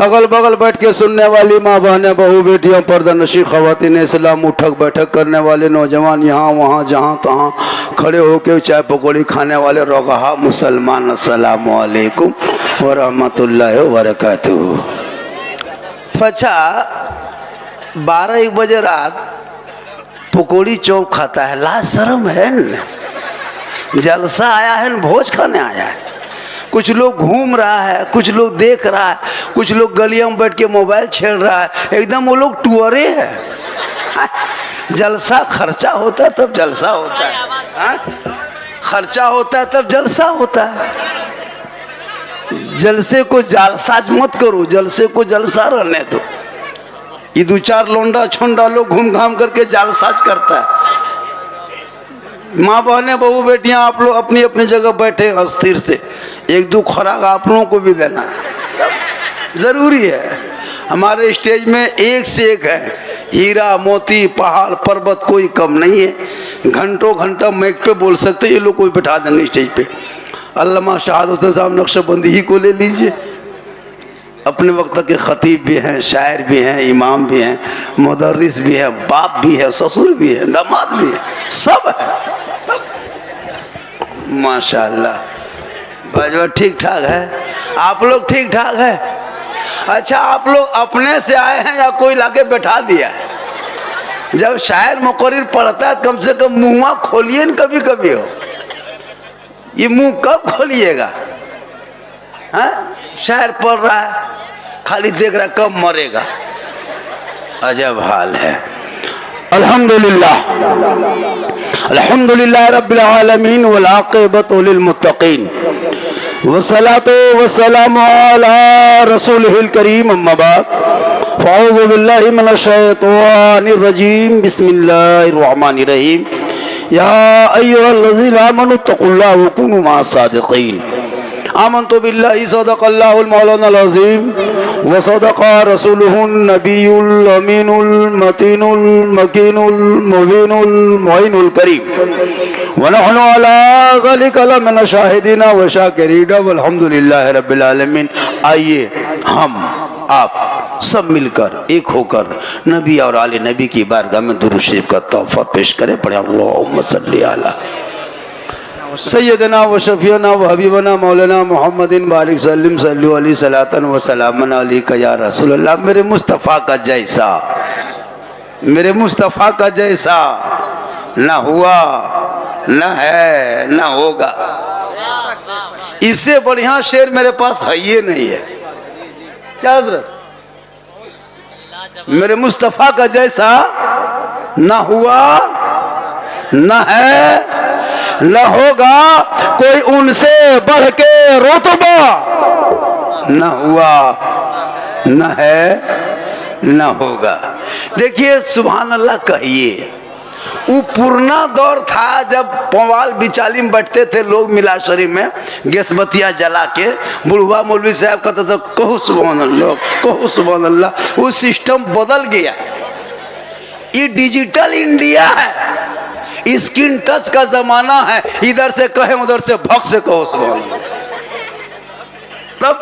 अगल बगल बैठ के सुनने वाली माँ बहनें, बहू बेटियां, पर्दानशीं ख़वातीन इस्लाम, उठक बैठक करने वाले नौजवान, यहाँ वहाँ जहाँ तहाँ खड़े होकर चाय पकौड़ी खाने वाले रोगाहा मुसलमान, अस्सलामु अलैकुम व रहमतुल्लाहि व बरकातुहू। अच्छा 12-1 बजे रात पकौड़ी चौक खाता है, लाज शर्म है न? जलसा आया है न, भोज खाने आया है। कुछ लोग घूम रहा है, कुछ लोग देख रहा है, कुछ लोग गलियों में बैठ के मोबाइल छेड़ रहा है, एकदम वो लोग टूअरे है। जलसा खर्चा होता है तब जलसा होता है, खर्चा होता है तब जलसा होता है। जलसे को जालसाज मत करो, जलसे को जलसा रहने दो। ये 2-4 लोंडा छोंडा लोग घूम घाम करके जालसाज करता है। माँ बहनें, बहू बेटियां, आप लोग अपनी अपनी जगह बैठे अस्थिर से, 1-2 खुराक आप लोगों को भी देना जरूरी है। हमारे स्टेज में एक से एक है, हीरा मोती पहाड़ पर्वत कोई कम नहीं है। घंटों घंटा माइक पे बोल सकते, ये लोग कोई बैठा देंगे स्टेज पे। अल्लामा शहादत साहब नक्शबंदी ही को ले लीजिए, अपने वक्त के खतीब भी हैं, शायर भी हैं, इमाम भी हैं, मुदर्रिस भी है, बाप भी है, ससुर भी है, दामाद भी है, सब है माशाअल्लाह। बाजवा ठीक ठाक है, आप लोग ठीक ठाक है। अच्छा, आप लोग अपने से आए हैं या कोई लाके बैठा दिया है? जब शायर मुकर्रिर पढ़ता है कम से कम मुँह खोलिए न, कभी कभी हो। ये मुंह कब खोलिएगा? शायर पढ़ रहा है, खाली देख रहा है कब मरेगा। अजब हाल है। अल्हम्दुलिल्लाह, अल्हम्दुलिल्लाह रब्बिल आलमीन वल आक़िबतु लिल मुत्तक़ीन वस्सलातु वस्सलामु अला रसूलिहिल करीम, अम्मा बाद फ़अऊज़ु बिल्लाहि मिनश शैतानिर रजीम, बिस्मिल्लाहिर रहमानिर रहीम। या अय्युहल्लज़ीना आमनु तक़ुल्लाह व कुनू मअस सादिक़ीन। आमन्तु बिल्लाहि सदक़ल्लाहुल मौलानाल अज़ीम व सदक़ा रसूलुहुन नबियुल अमीनुल मतीनुल मकीनुल मुबीनुल मुइनुल करीम व नहनु अला ज़ालिका लमिन शाहिदीन व शाकिरीन वल्हम्दुलिल्लाहि रब्बिल आलमीन। आइए हम आप सब मिलकर एक होकर नबी और आले नबी की बारगाह में दुरूद शरीफ का तोहफा पेश करें। पढ़े अल्लाहुम्मा सल्ली अला सैयदना व शफीना व हबीबना मौलाना मोहम्मदिन बारिक सल्लिम सल्लु अलैहि सलातन व सलामन अलैका या रसूल अल्लाह। मेरे मुस्तफ़ा का जैसा, मेरे मुस्तफ़ा का जैसा ना हुआ, ना है, ना होगा। इससे बढ़िया शेर मेरे पास है ये नहीं है। क्या हज़रत? मेरे मुस्तफ़ा का जैसा ना हुआ, ना है, न होगा, कोई उनसे बढ़ के रुतबा न हुआ, न है, न होगा। देखिए सुभान अल्लाह कहिए। वो पुराना दौर था जब पवाल बिचाली में बैठते थे लोग मिला शरीफ में, गैसबतिया जला के, बुढ़वा मौलवी साहब कहते थे कहो सुभान अल्लाह, कहो सुभान अल्लाह। वो सिस्टम बदल गया। ये डिजिटल इंडिया है, स्क्रीन टच का जमाना है। इधर से कहे उधर से भक्त से कहो सुभान अल्लाह। तब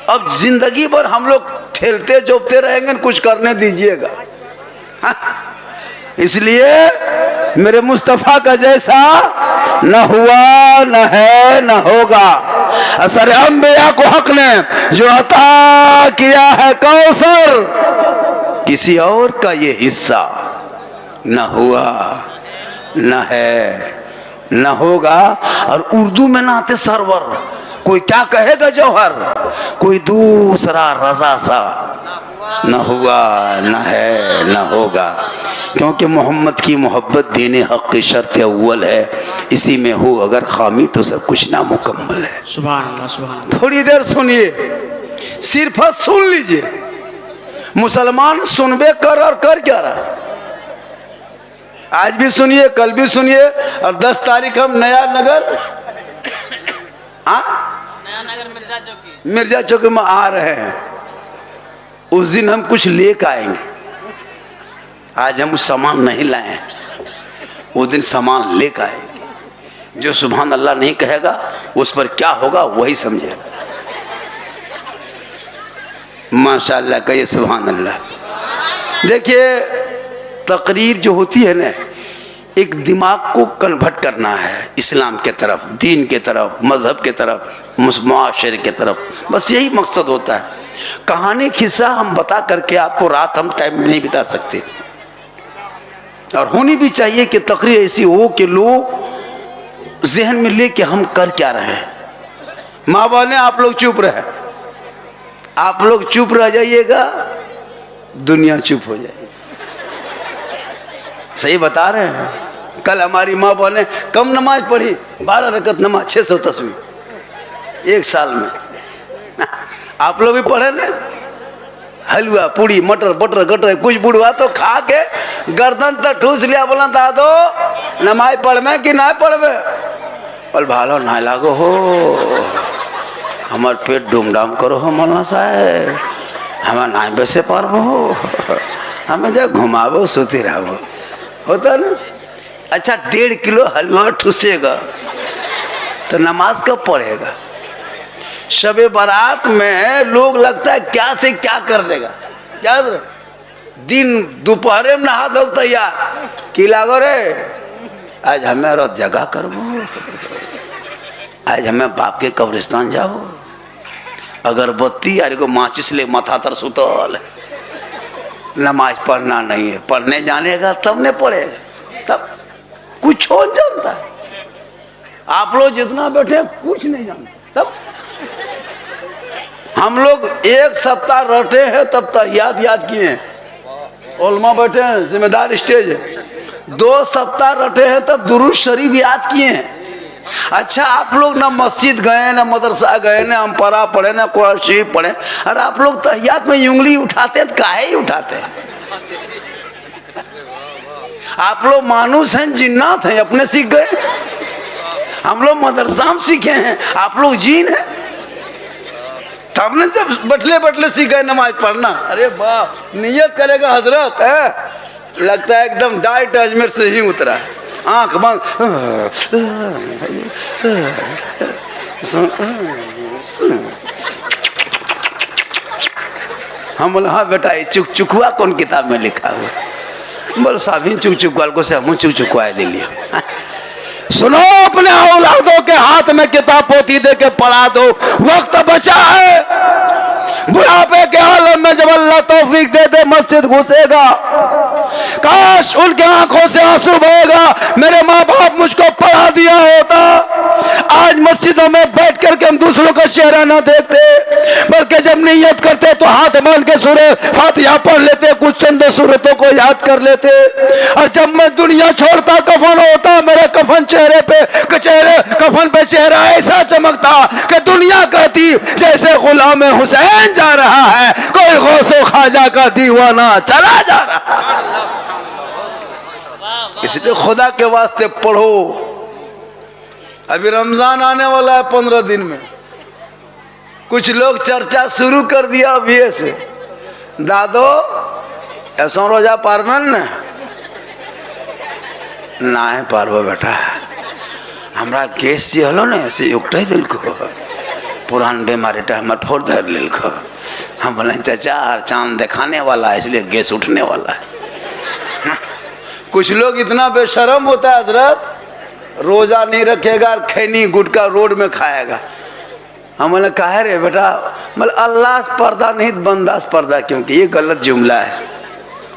अब जिंदगी भर हम लोग ठेलते जोपते रहेंगे, कुछ करने दीजिएगा। इसलिए मेरे मुस्तफ़ा का जैसा न हुआ, न है, न होगा। असर अंबिया को हक ने जो अता किया है कौसर, किसी और का ये हिस्सा न हुआ, न है, न होगा। और उर्दू में नाते सरवर, कोई क्या कहेगा जौहर, कोई दूसरा रजा सा न हुआ, न है, न होगा। क्योंकि मोहम्मद की मोहब्बत देने हक़ की शर्त अव्वल है। इसी में हो अगर खामी तो सब कुछ नामुकम्मल है। सुभान अल्लाह, सुभान अल्लाह। थोड़ी देर सुनिए, सिर्फ सुन लीजिए। मुसलमान सुनबे कर और कर क्या रहा? आज भी सुनिए, कल भी सुनिए। और 10 तारीख हम नया नगर मिर्जा चौकी में आ रहे हैं। उस दिन हम कुछ लेकर आएंगे। आज हम उस सामान नहीं लाए, उस दिन सामान लेकर आएंगे। जो सुभान अल्लाह नहीं कहेगा उस पर क्या होगा वही समझेगा। माशाल्लाह कहिए सुभान अल्लाह। देखिए तकरीर जो होती है ना, एक दिमाग को कन्वर्ट करना है इस्लाम के तरफ, दीन के तरफ, मजहब के तरफ, मुआशरे के तरफ, बस यही मकसद होता है। कहानी खिस्सा हम बता करके आपको रात हम टाइम नहीं बिता सकते, और होनी भी चाहिए कि तकरीर ऐसी हो कि लोग जहन में ले कि हम कर क्या रहे हैं। माँ बोले आप लोग चुप रहे, आप लोग चुप रह जाइएगा, दुनिया चुप हो जाएगी। सही बता रहे हैं। कल हमारी माँ बोले कम नमाज पढ़ी, 12 रकत नमाज, 600 तस्वीर एक साल में। आप लोग भी पढ़े ना, हलवा पूड़ी मटर बटर गटर कुछ बुढ़वा तो खा के गर्दन तक ठूस लिया, बोला दादो नमाज पढ़वे कि ना पढ़वे, और भालो ना लागो हो, हमार पेट डूमडाम करो हो मौलाना साहब, हमें ना बेसे पारबो हो, हमें जो घुमावो सोती रहो, होता ना। अच्छा 1.5 किलो हलवा ठूसेगा तो नमाज कब पढ़ेगा? शबे बारात में लोग लगता है क्या से क्या कर देगा, क्या दिन दोपहर में नहा दो तैयार की लागो रे, आज हमें रात जगह करबो, आज हमें बाप के कब्रिस्तान जाओ, अगरबत्ती अरे को माचिस ले माथा तर सुतल, नमाज पढ़ना नहीं है, पढ़ने जानेगा तब नहीं पढ़ेगा, तब कुछ हो जानता है। आप लोग जितना बैठे कुछ नहीं जानते। तब हम लोग 1 सप्ताह रटे हैं तब तहियात याद किए हैं, उलमा बैठे हैं, जिम्मेदार स्टेज है, 2 सप्ताह रटे हैं तब दुरूद शरीफ याद किए हैं। अच्छा आप लोग ना मस्जिद गए ना मदरसा गए ना हम परा पढ़े ना कुरान शरीफ पढ़े, और आप लोग तहियात में उंगली उठाते हैं, काहे ही उठाते हैं? आप लोग मानुस हैं, जिन्नात हैं, अपने सीख गए, हम लोग मदरसा में सीखे हैं, आप लोग जीन हैं, तब ने जब बटले बटले सीख गए नमाज पढ़ना। अरे वाह, नियत करेगा हजरत है, लगता है एकदम डाइट अजमेर से ही उतरा, आंख बंद, हम बोले हाँ बेटा ये चुक चुकुआ कौन किताब में लिखा हुआ? बोलो साहब चुक चुकवाल को से हम चुक चुकवा दिलिए। सुनो अपने औलादों के हाथ में किताब पोती दे के पढ़ा दो, वक्त बचा है, बुढ़ापे के आलम में जब अल्लाह तौफीक दे दे मस्जिद घुसेगा, काश उनके आंखों से आंसू बहेगा, मेरे माँ बाप मुझको पढ़ा दिया होता, आज मस्जिदों में बैठ करके हम दूसरों का चेहरा ना देखते, बल्कि जब नियत करते तो हाथ बांध के सूरह फातिहा पढ़ लेते, कुछ चंद सूरतों को याद कर लेते, और जब मैं दुनिया छोड़ता कफन होता, मेरे कफन चेहरे पे कफन पे चेहरा ऐसा चमकता कि दुनिया कहती जैसे गुलाम हुसैन जा रहा है, कोई गौसो ख्वाजा का दीवाना चला जा रहा है। इसलिए खुदा के वास्ते पढ़ो। अभी रमजान आने वाला है 15 दिन में, कुछ लोग चर्चा शुरू कर दिया अभी से, दादो ऐसा रोजा पारमन ना है पारबो बेटा, हमरा गैस जी हलो ना ऐसे उकटे दिल को, पुरान बीमारीटा हमार फोड़ धर लिल को, हम बोले चाचा चांद दिखाने वाला है इसलिए गैस उठने वाला है। कुछ लोग इतना बेशरम होता है हजरत, रोजा नहीं रखेगा, खैनी गुटका रोड में खाएगा। हम बोले कहे रे बेटा, मतलब अल्लाह से पर्दा नहीं बंदा से पर्दा, क्योंकि ये गलत जुमला है,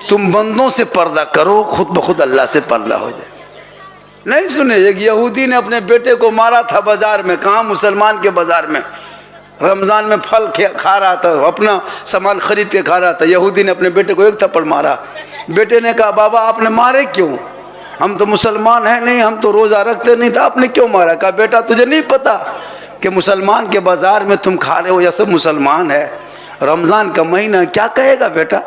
तुम बंदों से पर्दा करो, खुद ब खुद अल्लाह से पर्दा हो जाए। नहीं सुने, एक यहूदी ने अपने बेटे को मारा था बाजार में, कहाँ मुसलमान के बाजार में, रमजान में फल खा रहा था, अपना सामान खरीद के खा रहा था, यहूदी ने अपने बेटे को एक थप्पड़ मारा। बेटे ने कहा बाबा आपने मारे क्यों? हम तो मुसलमान हैं नहीं, हम तो रोजा रखते नहीं था, आपने क्यों मारा? कहा बेटा तुझे नहीं पता कि मुसलमान के बाजार में तुम खा रहे हो, या सब मुसलमान है, रमजान का महीना, क्या कहेगा बेटा?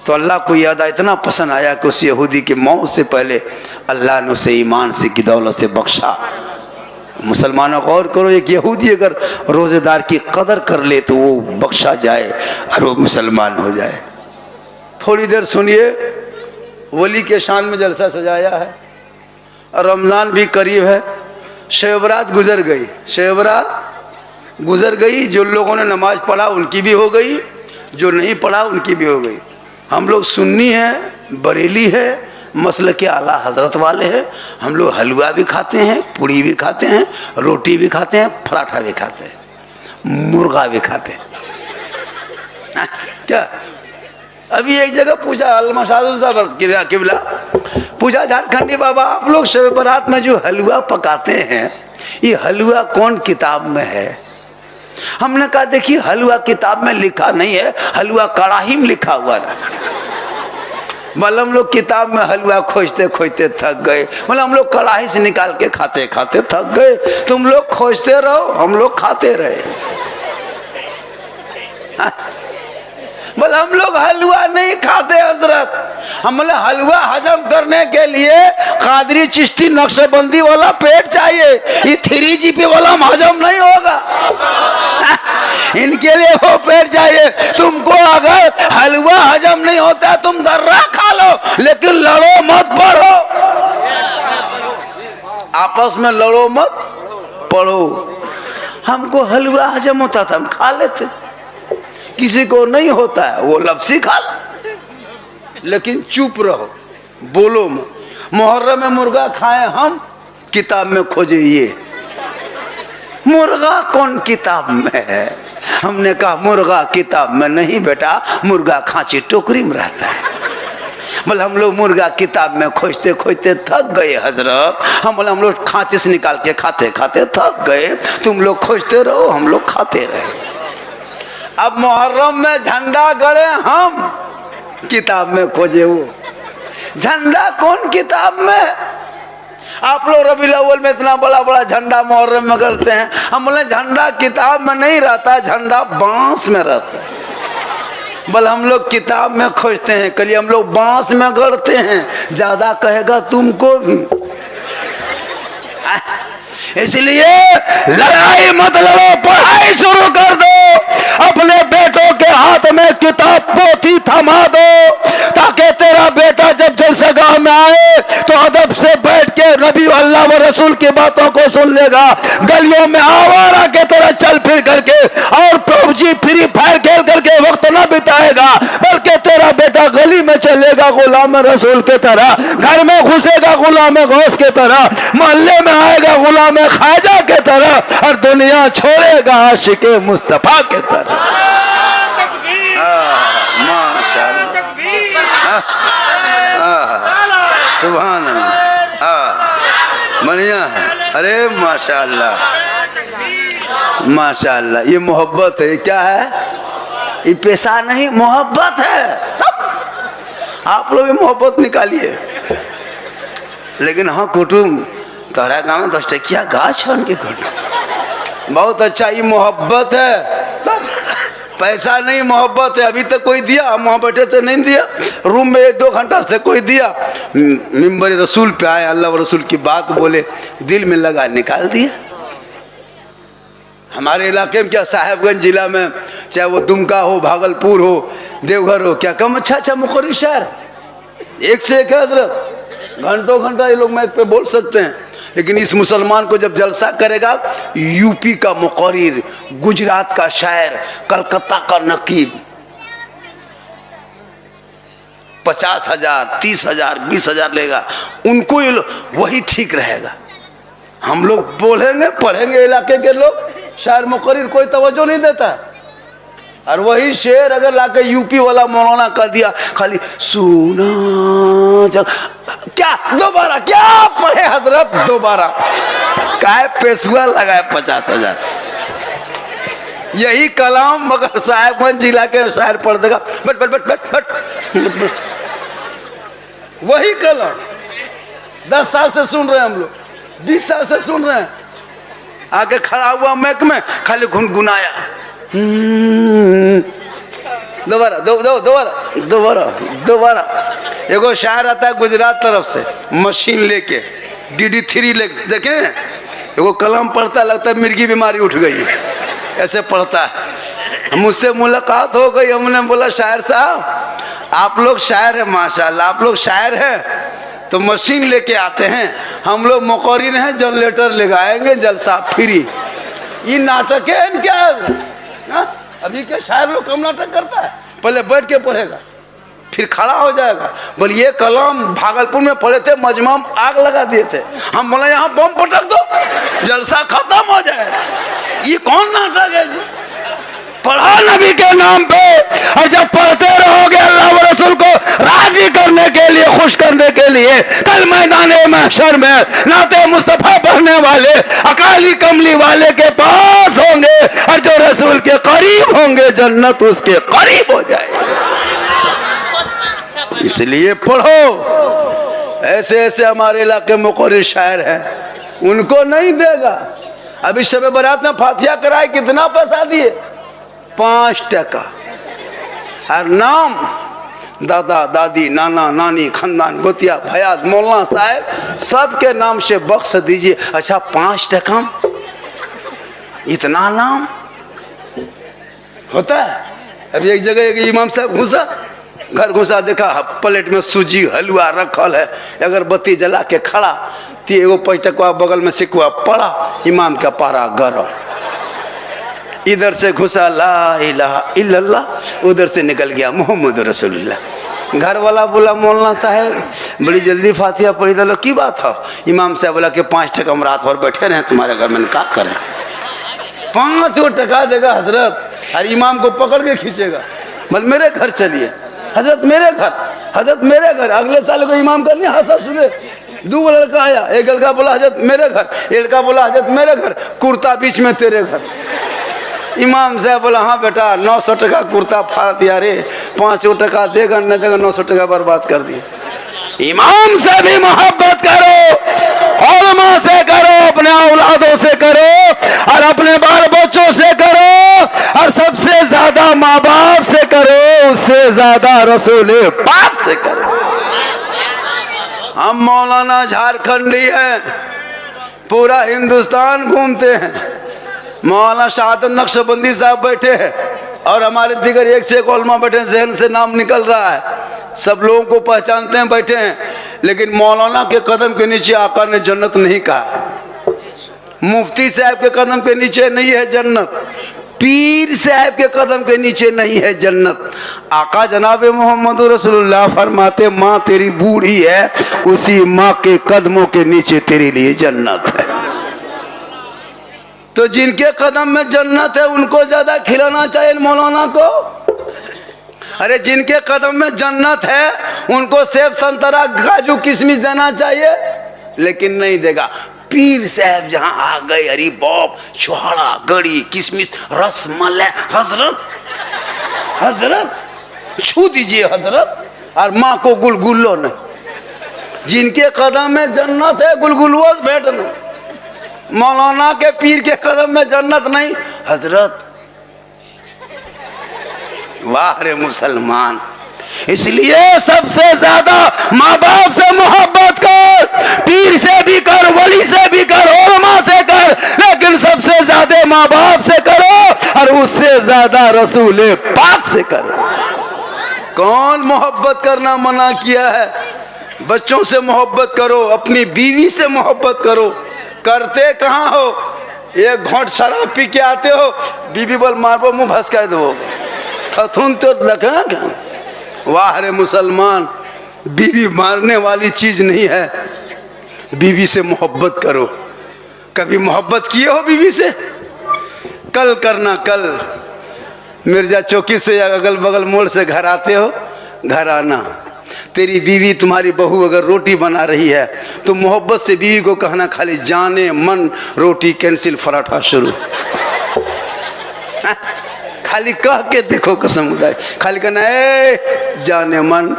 तो अल्लाह को यह अदा इतना पसंद आया कि उस यहूदी की मौत से पहले अल्लाह ने उसे ईमान से की दौलत से बख्शा। मुसलमानों गौर करो, एक यहूदी अगर रोजेदार की कदर कर ले तो वो बख्शा जाए और वो मुसलमान हो जाए। थोड़ी देर सुनिए, वली के शान में जलसा सजाया है, और रमज़ान भी करीब है, शब बरात गुजर गई, शब बरात गुजर गई, जो लोगों ने नमाज पढ़ा उनकी भी हो गई, जो नहीं पढ़ा उनकी भी हो गई। हम लोग सुन्नी है, बरेली है, मसल के आला हजरत वाले हैं। हम लोग हलवा भी खाते हैं, पूड़ी भी खाते हैं, रोटी भी खाते हैं, पराठा भी खाते हैं, मुर्गा भी खाते हैं। क्या अभी एक जगह पूछा अलमशादुल साहब किबला, पूछा झारखंडी बाबा आप लोग शब बारात में जो हलवा पकाते हैं ये हलवा कौन किताब में है? हमने कहा देखिए हलवा किताब में लिखा नहीं है, हलवा कड़ाही में लिखा हुआ है। मतलब हम लोग किताब में हलवा खोजते खोजते थक गए, मतलब हम लोग कड़ाही से निकाल के खाते खाते थक गए। तुम लोग खोजते रहो, हम लोग खाते रहे। बोले हम लोग हलवा नहीं खाते हजरत, हम बोले हलवा हजम करने के लिए कादरी चिश्ती नक्शबंदी वाला पेट चाहिए, ये 3GP वाला हजम नहीं होगा। इनके लिए वो पेट चाहिए। तुमको अगर हलवा हजम नहीं होता तुम दर्रा खा लो, लेकिन लड़ो मत पढ़ो, आपस में लड़ो मत पढ़ो। हमको हलवा हजम होता था, हम खा लेते, किसी को नहीं होता है वो लपसी खा लो, लेकिन चुप रहो, बोलो मत। मुहर्रम में मुर्गा खाए हम, किताब में खोजे ये मुर्गा कौन किताब में है? हमने कहा मुर्गा किताब में नहीं बेटा, मुर्गा खांची टोकरी में रहता है। बोले हम लोग मुर्गा किताब में खोजते खोजते थक गए हजरत। हम लोग खांची से निकाल के खाते खाते थक गए। तुम लोग खोजते रहो, हम लोग खाते रहे। अब मुहर्रम में झंडा गड़े हम, किताब में खोजे वो झंडा कौन किताब में? आप लोग रबीउल अव्वल में इतना बड़ा बड़ा झंडा मुहर्रम में गड़ते हैं। हम बोले झंडा किताब में नहीं रहता, झंडा बांस में रहता है। बोले हम लोग किताब में खोजते हैं, कल हम लोग बांस में गड़ते हैं। ज्यादा कहेगा तुमको भी। इसलिए लड़ाई मत लड़ो, पढ़ाई शुरू कर दो। अपने बेटों के हाथ में किताब पोथी थमा दो, ताकि तेरा बेटा जब जलसागाह में आए तो अदब से बैठ के नबी अल्लाह व रसूल की बातों को सुन लेगा। गलियों में आवारा के तरह चल फिर करके और पबजी फ्री फायर खेल करके वक्त न बिताएगा, बल्कि तेरा बेटा गली में चलेगा गुलाम रसूल के तरह, घर में घुसेगा गुलाम गौस के तरह, मोहल्ले में आएगा गुलाम ख्वाजा के तरह, और दुनिया छोड़ेगा आशिके मुस्तफा के तरह। माशाअल्लाह, सुभान अल्लाह, बढ़िया है। अरे माशाअल्लाह माशाअल्लाह, ये मोहब्बत है। क्या है ये? पैसा नहीं, मोहब्बत है। आप लोग भी मोहब्बत निकालिए। लेकिन हाँ कुटुम तोहरा गाँव में 10 टकिया गाछ है उनके कुटुम, बहुत अच्छा, ये मोहब्बत है। पैसा नहीं, मोहब्बत है। अभी तक कोई दिया? हम वहाँ बैठे थे नहीं दिया, रूम में 1-2 घंटा से कोई दिया। मिंबर रसूल पे आए, अल्लाह व रसूल की बात बोले, दिल में लगा, निकाल दिया। हमारे इलाके में क्या, साहेबगंज जिला में, चाहे वो दुमका हो, भागलपुर हो, देवघर हो, क्या कम अच्छा अच्छा मुकर्री शहर, एक से एक है हजरत। घंटों घंटा ये लोग माइक पे बोल सकते हैं। लेकिन इस मुसलमान को जब जलसा करेगा, यूपी का मुकर्रिर, गुजरात का शायर, कलकत्ता का नकीब, 50,000, 30,000, 20,000 लेगा, उनको वही ठीक रहेगा। हम लोग बोलेंगे, पढ़ेंगे, इलाके के लोग शायर मुकर्रिर कोई तवज्जो नहीं देता, और वही शेर अगर लाके यूपी वाला मौलाना कर दिया, खाली सुना जग, क्या दोबारा क्या पढ़े हजरत, दोबारा काय पेशुआ लगाए 50,000। यही कलाम मगर साहेबगंज जिला के शायर पढ़ देगा, but but but but but, वही कलाम 10 साल से सुन रहे हैं हम लोग, 20 साल से सुन रहे हैं। आके खड़ा हुआ मैक में खाली गुनगुनाया, दोबारा दोबारा दोबारा दोबारा। एगो शायर आता है गुजरात तरफ से, मशीन लेके, DD3 लेके, देखे एगो कलम पढ़ता, लगता है मिर्गी बीमारी उठ गई, ऐसे पढ़ता है। मुझसे मुलाकात हो गई, हमने बोला शायर साहब आप लोग शायर हैं, माशाल्लाह आप लोग शायर हैं तो मशीन लेके आते हैं, हम लोग मुकर्रिर हैं, जनरेटर लगाएंगे, जलसा फ्री। ये नाटक है क्या? अभी के शायर लोग कम नाटक करता है, पहले बैठ के पढ़ेगा फिर खड़ा हो जाएगा। बोले ये कलाम भागलपुर में पढ़े थे, मजमा में आग लगा दिए थे, हम बोले यहाँ बम पटक दो जलसा खत्म हो जाएगा। ये कौन नाटक है जी? पढ़ा नबी के नाम पे, और जब पढ़ते रहोगे अल्लाह व रसूल को राजी करने के लिए, खुश करने के लिए, कल मैदाने महशर में नाते मुस्तफा पढ़ने वाले अकाली कमली वाले के पास होंगे, और जो रसूल के करीब होंगे जन्नत उसके करीब हो जाएगी। इसलिए पढ़ो। ऐसे ऐसे हमारे इलाके में मुक़र्रिर शायर हैं, उनको नहीं देगा। अभी शब बारात में फातिहा कराए, कितना पैसा दिए? 5 टका। हर नाम दादा दादी नाना नानी खानदान गोतिया भयात मौलाना साहब सबके नाम से बख्श दीजिए। अच्छा 5 टका इतना नाम होता है? अभी एक जगह एक इमाम साहब घुसा, घर घुसा, देखा प्लेट में सूजी हलवा रखल है, अगरबत्ती जला के खड़ा, ती एगो 5 टका बगल में सिकवा पड़ा, इमाम का पारा गरम। इधर से घुसा ला इलाहा इल्लल्लाह, उधर से निकल गया मोहम्मद रसूलुल्लाह। घर वाला बोला मौलाना साहब बड़ी जल्दी फातिहा पढ़ी दलो, की बात है? इमाम साहब बोला कि 5 टका हम रात भर बैठे रहे तुम्हारे घर में, क्या करें? 5 टका देगा हजरत, और इमाम को पकड़ के खींचेगा, मतलब मेरे घर चलिए हजरत, मेरे घर, हजरत मेरे घर। अगले साल को इमाम का नहीं हंसा सुने, 2 लड़का आया, एक लड़का बोला हजरत मेरे घर, एक लड़का बोला हजरत मेरे घर, कुर्ता बीच में तेरे घर। इमाम साहब बोला हाँ बेटा 900 टका कुर्ता फाड़ दिया रे, 5 टका देगा नहीं देगा, 900 टका बर्बाद कर दिया। इमाम से भी मोहब्बत करो, उलमा से करो, अपने औलादों से करो, और अपने बाल बच्चों से करो, और सबसे ज्यादा माँ बाप से करो, उससे ज्यादा रसूल पाक से करो। हम मौलाना झारखंडी हैं, पूरा हिंदुस्तान घूमते हैं। मौलाना शहादत नक्शबंदी साहब बैठे हैं, और हमारे दिगर एक से एक उलमा बैठे हैं, जहन से नाम निकल रहा है, सब लोगों को पहचानते हैं, बैठे हैं। लेकिन मौलाना के कदम के नीचे आका ने जन्नत नहीं कहा, मुफ्ती साहब के कदम के नीचे नहीं है जन्नत, पीर साहब के कदम के नीचे नहीं है जन्नत। आका जनाब मोहम्मद रसूलुल्लाह फरमाते माँ तेरी बूढ़ी है, उसी माँ के कदमों के नीचे तेरे लिए जन्नत है। तो जिनके कदम में जन्नत है उनको ज्यादा खिलाना चाहिए मौलाना को। अरे जिनके कदम में जन्नत है उनको सेब संतरा काजू किशमिश देना चाहिए, लेकिन नहीं देगा। पीर साहब जहां आ गए, अरे बाप, छुहाड़ा गड़ी किशमिश रस मलाई, हजरत हजरत छू दीजिए हजरत, और माँ को गुलगुल्लो न। जिनके कदम में जन्नत है गुलगुल्लो भेंट नहीं। मौलाना के पीर के कदम में जन्नत नहीं हजरत। वाह रे मुसलमान, इसलिए सबसे ज्यादा माँ बाप से मोहब्बत कर, पीर से भी कर, वली से भी कर, उलमा से कर, लेकिन सबसे ज्यादा माँ बाप से करो, और उससे ज्यादा रसूल पाक से करो। कौन मोहब्बत करना मना किया है? बच्चों से मोहब्बत करो, अपनी बीवी से मोहब्बत करो। करते कहाँ हो? एक घोंट शराब पी के आते हो, बीबी बोल मारो मुंह भसका दो, थथुन तो लगा क्या? वाह रे मुसलमान, बीवी मारने वाली चीज नहीं है, बीवी से मोहब्बत करो। कभी मोहब्बत किए हो बीवी से? कल करना, कल मिर्जा चौकी से या अगल बगल मोड़ से घर आते हो, घर आना, तेरी बीवी तुम्हारी बहू अगर रोटी बना रही है तो मोहब्बत से बीवी को कहना खाली जाने मन रोटी कैंसिल पराठा शुरू। खाली कह के देखो कसम खुदा, खाली कहना ए जाने मन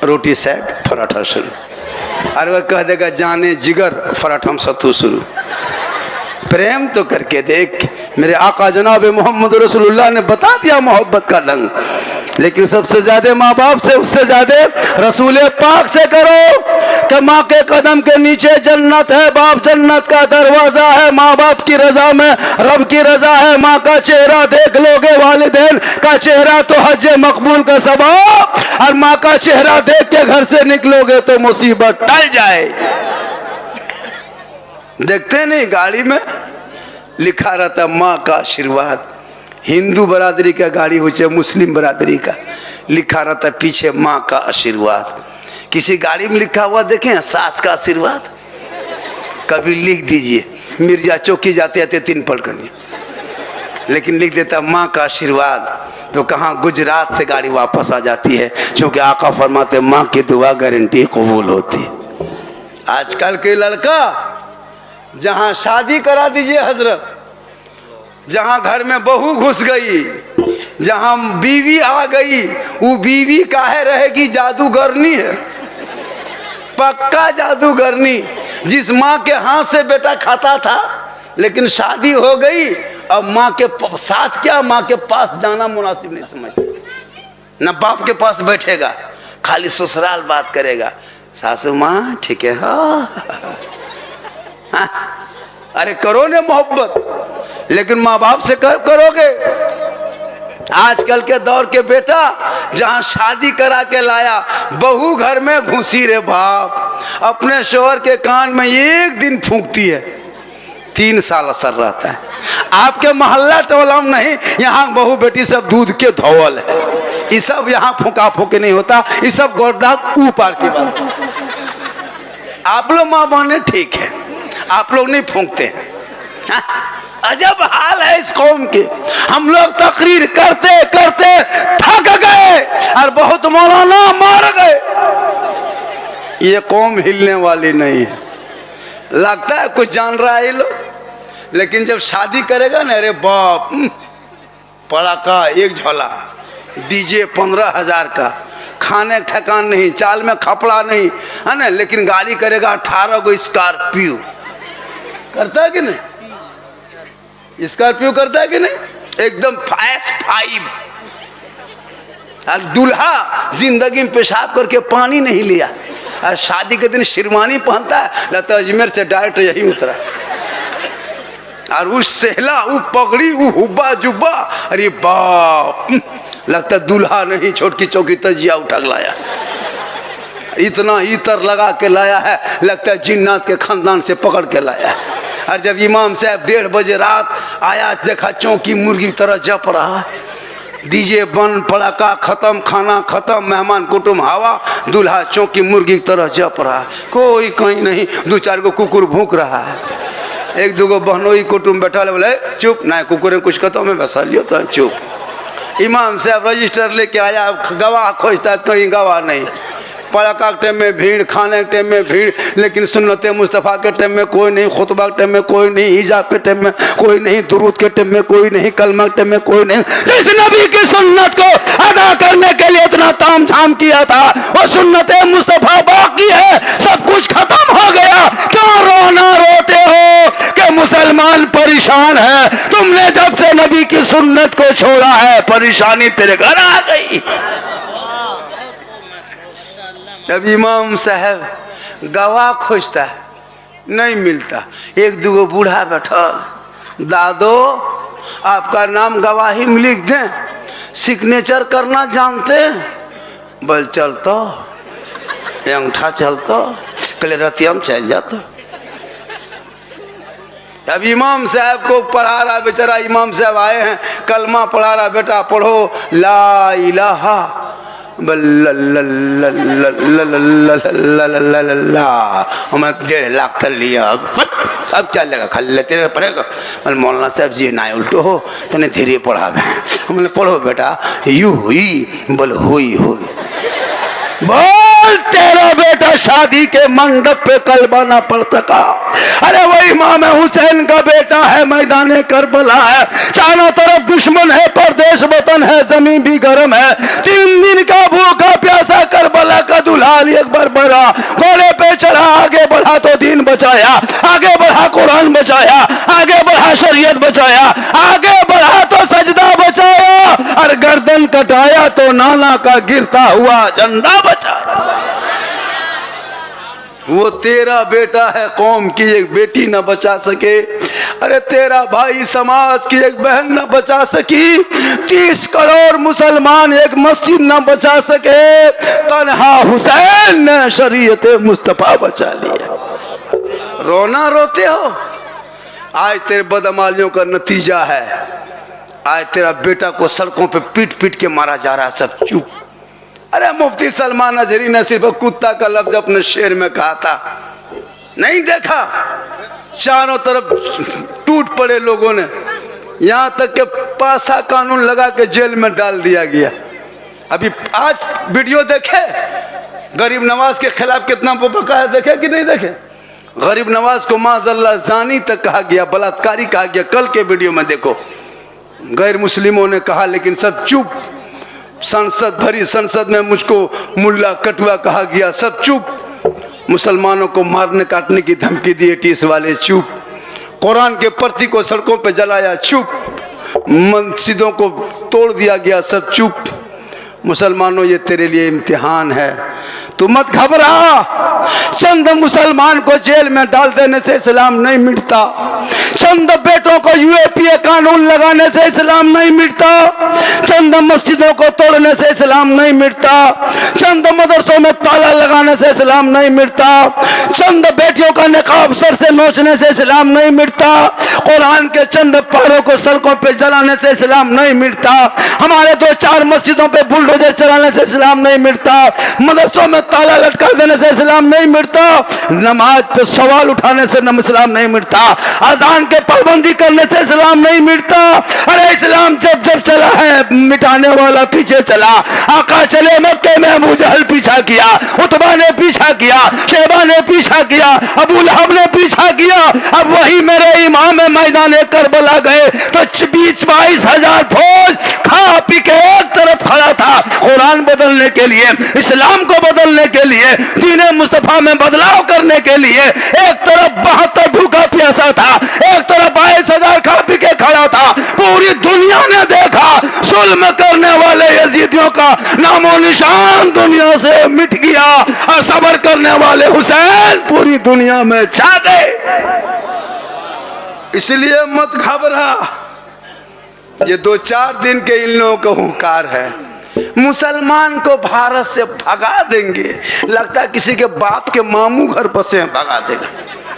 रोटी सेट पराठा शुरू। और वह कह देगा जाने जिगर पराठा सत्तू शुरू। प्रेम तो करके देख। मेरे आका जनाब मोहम्मद रसूलुल्लाह ने बता दिया मोहब्बत का ढंग, लेकिन सबसे ज्यादा माँ बाप से, उससे ज्यादा रसूल पाक से करो। कि माँ के कदम के नीचे जन्नत है, बाप जन्नत का दरवाजा है, माँ बाप की रजा में रब की रजा है। माँ का चेहरा देख लोगे, वालिदैन का चेहरा तो हज मकबूल का सबब, और माँ का चेहरा देख के घर से निकलोगे तो मुसीबत टल जाए। देखते नहीं गाड़ी में लिखा रहता माँ का आशीर्वाद, हिंदू बरादरी का गाड़ी हो चाहे मुस्लिम बरादरी का, लिखा रहता है पीछे माँ का आशीर्वाद। किसी गाड़ी में लिखा हुआ देखें सास का आशीर्वाद? कभी लिख दीजिए, मिर्जा चौकी जाते आते 3 पल करनी, लेकिन लिख देता माँ का आशीर्वाद, तो कहाँ गुजरात से गाड़ी वापस आ जाती है, क्योंकि आका फरमाते माँ की दुआ गारंटी कबूल होती। आजकल के लड़का जहाँ शादी करा दीजिए हजरत, जहाँ घर में बहू घुस गई, जहाँ बीवी आ गई, वो बीवी काहे रहेगी? जादूगरनी है, पक्का जादूगरनी। जिस माँ के हाथ से बेटा खाता था, लेकिन शादी हो गई, अब माँ के साथ क्या, माँ के पास जाना मुनासिब नहीं समझती, न बाप के पास बैठेगा, खाली ससुराल बात करेगा। सासू माँ ठीक है? हाँ। अरे करो ने मोहब्बत, लेकिन माँ बाप से करोगे? आजकल के दौर के बेटा जहाँ शादी करा के लाया, बहू घर में घुसी रे बाप, अपने शोहर के कान में एक दिन फूंकती है, 3 साल असर रहता है। आपके मोहल्ला टोला में नहीं, यहाँ बहू बेटी सब दूध के धोवल है। ये सब यहाँ फूका फूके नहीं होता, ये सब गोड्डा ऊपर की बात। आप लोग माँ बहने ठीक है, आप लोग नहीं फूंकते हैं। अजब हाल है इस कौम के। हम लोग तकरीर करते करते थक गए और बहुत मौलाना मार गए। ये कौम हिलने वाली नहीं है। लगता है कुछ जान रहा है ये लोग, लेकिन जब शादी करेगा ना, अरे बाप, पड़ाका एक झोला, डीजे 15,000 का, खाने का ठिकान नहीं, चाल में खपड़ा नहीं, है ना, लेकिन गाड़ी करेगा 18 गो स्कॉर्पियो। करता है कि नहीं? स्कॉर्पियो करता है कि नहीं? एकदम S5। और दूल्हा जिंदगी में पेशाब करके पानी नहीं लिया, और शादी के दिन शेरवानी पहनता है, लगता है अजमेर से डायरेक्ट यही उतरा। और उस सहला, वो पगड़ी, वो हुब्बा जुब्बा, अरे बाप, लगता दूल्हा नहीं, छोटकी चौकी तजिया उठा लाया, इतना इतर लगा के लाया है, लगता है जिन्नात के खानदान से पकड़ के लाया है। और जब इमाम साहब 1:30 बजे रात आया, देखा चौकी मुर्गी की तरह जप रहा है, डीजे बंद, पड़ाका खत्म, खाना खत्म, मेहमान कुटुम हवा, दूल्हा चौकी मुर्गी की तरह जप रहा है, कोई कहीं नहीं। 2-4 गो कुकुर भूख रहा है, 1-2 गो बहनोई कुटुम बैठा, बोले चुप ना, कुकुर कुछ खत्म है, बसा लियो तो चुप। इमाम साहब रजिस्टर लेके आया, गवाह खोजता है, कहीं गवाह नहीं। पड़ाका के टाइम में भीड़, खाने के टाइम में भीड़, लेकिन सुन्नत मुस्तफ़ा के टाइम में कोई नहीं, खुतबा के टाइम में कोई नहीं, हिजाब के टाइम में कोई नहीं, दुरूद के टाइम में कोई नहीं, कलमा के टाइम में कोई नहीं। जिस नबी की सुन्नत को अदा करने के लिए इतना ताम झाम किया था, वो सुन्नत मुस्तफ़ा बाकी है, सब कुछ खत्म हो गया। क्यों रोना रोते हो कि मुसलमान परेशान है? तुमने जब से नबी की सुन्नत को छोड़ा है, परेशानी तेरे घर आ गई। अब इमाम साहब गवाह खोजता है, नहीं मिलता। 1-2 बूढ़ा बैठा, दादो आपका नाम गवाही में लिख दें, सिग्नेचर करना जानते? बोल चलतो, अंगूठा चलतो, कल रतिया में चल जाता। अब इमाम साहब को पढ़ा रहा, बेचारा इमाम साहब आए हैं, कलमा पढ़ा रहा, बेटा पढ़ो ला इलाहा मैं 1.5 लाख तक लिया, अब क्या लगा, खाली लेते रहे पड़ेगा। मौलाना साहब जी ना उल्टो हो, तने धीरे पढ़ा। मैंने पढ़ो बेटा, यू हुई, बोल हुई हुई। बोल तेरा बेटा शादी के मंडप पे कलमा ना पढ़ सका। अरे वो इमाम हुसैन का बेटा है, मैदान करबला है, चारों तरफ दुश्मन है, परदेश वतन है, जमीन भी गर्म है, 3 दिन का भूखा प्यासा करबला का दुल्हाल एक बार बढ़ा, घोड़े पे चढ़ा, आगे बढ़ा तो दीन बचाया, आगे बढ़ा कुरान बचाया, आगे बढ़ा शरीयत बचाया, आगे बढ़ा तो सजदा बचाया, और गर्दन कटाया तो नाना का गिरता हुआ झंडा बचाया। वो तेरा बेटा है, कौम की एक बेटी न बचा सके। अरे तेरा भाई समाज की एक बहन न बचा सकी, 30 करोड़ मुसलमान एक मस्जिद न बचा सके, तन्हा हुसैन ने शरीयत मुस्तफा बचा लिया। रोना रोते हो, आज तेरे बदअमालियों का नतीजा है। आज तेरा बेटा को सड़कों पे पीट पीट के मारा जा रहा है, सब चुप। अरे मुफ्ती सलमान अजहरी ने सिर्फ कुत्ता का लफ्ज अपने शेर में कहा था, नहीं देखा? चारों तरफ टूट पड़े लोगों ने, यहां तक के पासा कानून लगा के जेल में डाल दिया गया। अभी आज वीडियो देखे गरीब नवाज के खिलाफ कितना बकाया, देखे कि नहीं देखे? गरीब नवाज को माज़अल्लाह जानी तक कहा गया, बलात्कारी कहा गया। कल के वीडियो में देखो, गैर मुस्लिमों ने कहा लेकिन सब चुप। संसद भरी संसद में मुझको मुल्ला कटुआ कहा गया, सब चुप। मुसलमानों को मारने काटने की धमकी दी टीस वाले, चुप। कुरान के प्रति को सड़कों पे जलाया, चुप। मस्जिदों को तोड़ दिया गया, सब चुप। मुसलमानों ये तेरे लिए इम्तिहान है, तू मत घबरा। चंद मुसलमान को जेल में डाल देने से इस्लाम नहीं मिटता, चंद बेटों को यूएपीए कानून लगाने से इस्लाम नहीं मिटता, चंद मस्जिदों को तोड़ने से इस्लाम नहीं मिटता, चंद मदरसों में ताला लगाने से इस्लाम नहीं मिटता, चंद बेटियों का निकाब सर से नोचने से इस्लाम नहीं मिटता, कुरान के चंद पारों को सड़कों पे जलाने से इस्लाम नहीं मिटता, हमारे 2-4 मस्जिदों पे बुलडोजर चलाने से इस्लाम नहीं मिटता, मदरसों में ताला लटका देने से इस्लाम नहीं मिटता, नमाज पे सवाल उठाने से इस्लाम नहीं मिटता, अजान के पाबंदी करने से इस्लाम नहीं मिटता। अरे इस्लाम जब जब चला है मिटाने वाला पीछे चला। आका चले मक्के में अबू जहल पीछा किया, उतबा ने पीछा किया, शेबा ने पीछा किया, अबू लहब ने पीछा किया। अब वही मेरे इमाम मैदान करबला गए तो 22,000 फौज खा पी के एक तरफ खड़ा था, कुरान बदलने के लिए, इस्लाम को बदलने के लिए, दीने मुस्तफा में बदलाव करने के लिए। एक तरफ 72 भूखा प्यासा था, एक तरफ 22,000 खा पी के खड़ा था। पूरी दुनिया ने देखा जुल्म करने वाले यजीदियों का नामो निशान दुनिया से मिट गया और सब्र करने वाले हुसैन पूरी दुनिया में छा गए। इसलिए मत घबरा, ये 2-4 दिन के इन लोगों का हुंकार है। मुसलमान को भारत से भगा देंगे, लगता है किसी के बाप के मामू घर बसे हैं, भगा देगा।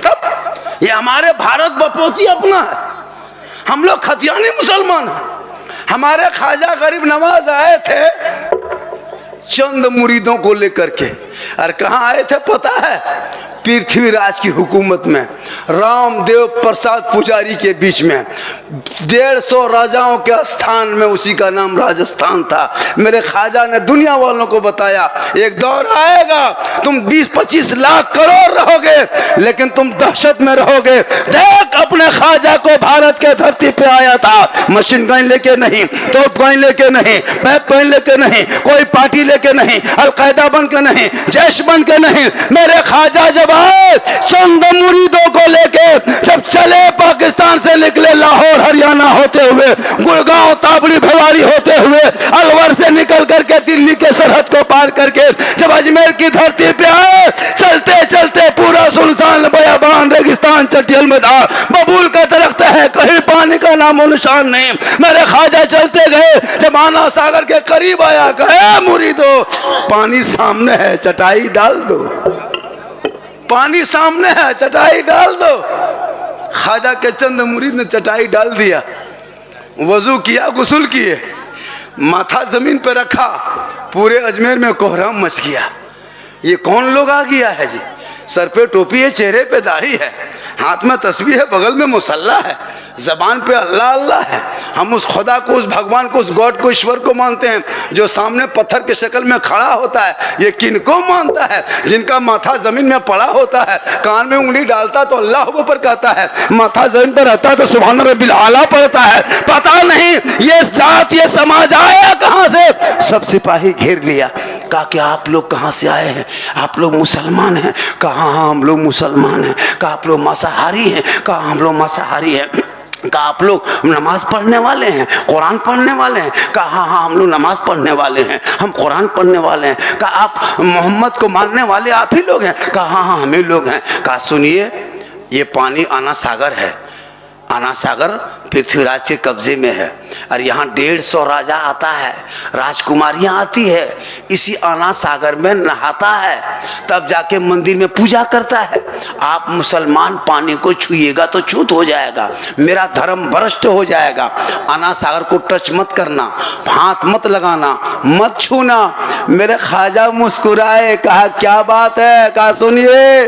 तब ये हमारे भारत बपोती अपना है, हम लोग खतियानी मुसलमान हैं। हमारे ख्वाजा गरीब नवाज आए थे चंद मुरीदों को लेकर के, और कहाँ आए थे पता है? पृथ्वीराज की हुकूमत में, रामदेव प्रसाद पुजारी के बीच में, 150 राजाओं के स्थान में, उसी का नाम राजस्थान था। मेरे ख्वाजा ने दुनिया वालों को बताया, एक दौर आएगा तुम 20-25 लाख करोड़ रहोगे, लेकिन तुम दहशत में रहोगे। देख अपने ख्वाजा को भारत के धरती पे आया था, मशीन गन लेके नहीं, तोप गन लेके नहीं, पैप गन लेके नहीं, कोई पार्टी लेके नहीं, अलकायदा बन के नहीं, जैश बन के नहीं। मेरे ख्वाजा जब आए चंद मुरीदों को लेके, जब चले पाकिस्तान से निकले, लाहौर हरियाणा होते हुए, गुड़गांव ताबड़ी भिवाड़ी होते हुए, अलवर से निकल करके दिल्ली के सरहद को पार करके जब अजमेर की धरती पे आए, चलते चलते पूरा सुनसान बयाबान रेगिस्तान चटियल मैदान, बबूल का दरख्त है, कहीं पानी का नामो निशान नहीं। मेरे ख्वाजा चलते गए, जब आना सागर के करीब आया, कहे मुरीदो पानी सामने है, चटाई डाल दो, पानी सामने है, चटाई डाल दो। ख्वाजा के चंद मुरीद ने चटाई डाल दिया, वजू किया, गुस्ल किए, माथा जमीन पे रखा, पूरे अजमेर में कोहराम मच गया। ये कौन लोग आ गया है जी? सर पे टोपी है, चेहरे पे दाढ़ी है, हाथ में तस्बीह है, बगल में मुसल्ला है, जबान पे अल्लाह अल्लाह है। हम उस खुदा को, उस भगवान को, उस गॉड को, ईश्वर को मानते हैं जो सामने पत्थर के शक्ल में खड़ा होता है। ये किनको मानता है? जिनका माथा जमीन में पड़ा होता है, कान में उंगली डालता तो अल्लाह ऊपर कहता है, माथा जमीन पर रहता है तो सुभान रब्बिल आला पड़ता है। पता नहीं ये जात, ये समाज आया कहां से? सब सिपाही घेर लिया, कहा कि आप लोग कहां से आए हैं? आप लोग मुसलमान हैं? कहा हाँ हम लोग मुसलमान हैं। कहा आप लोग मांसाहारी हैं? कहा हम लोग मांसाहारी हैं। कहा आप लोग नमाज पढ़ने वाले हैं, कुरान पढ़ने वाले हैं? कहा हाँ हाँ हम लोग नमाज पढ़ने वाले हैं, हम कुरान पढ़ने वाले हैं। कहा आप मोहम्मद को मानने वाले आप ही लोग हैं? कहा हाँ हाँ हम ही लोग हैं। कहा सुनिए, ये पानी आना सागर है, आना सागर पृथ्वीराज के कब्जे में है, और यहाँ 150 राजा आता है, राजकुमारियाँ आती है, इसी आना सागर में नहाता है, तब जाके मंदिर में पूजा करता है। आप मुसलमान पानी को छुएगा तो छूत हो जाएगा, मेरा धर्म भ्रष्ट हो जाएगा। आना सागर को टच मत करना, हाथ मत लगाना, मत छूना। मेरे ख्वाजा मुस्कुराए, कहा क्या बात है? कहा सुनिए,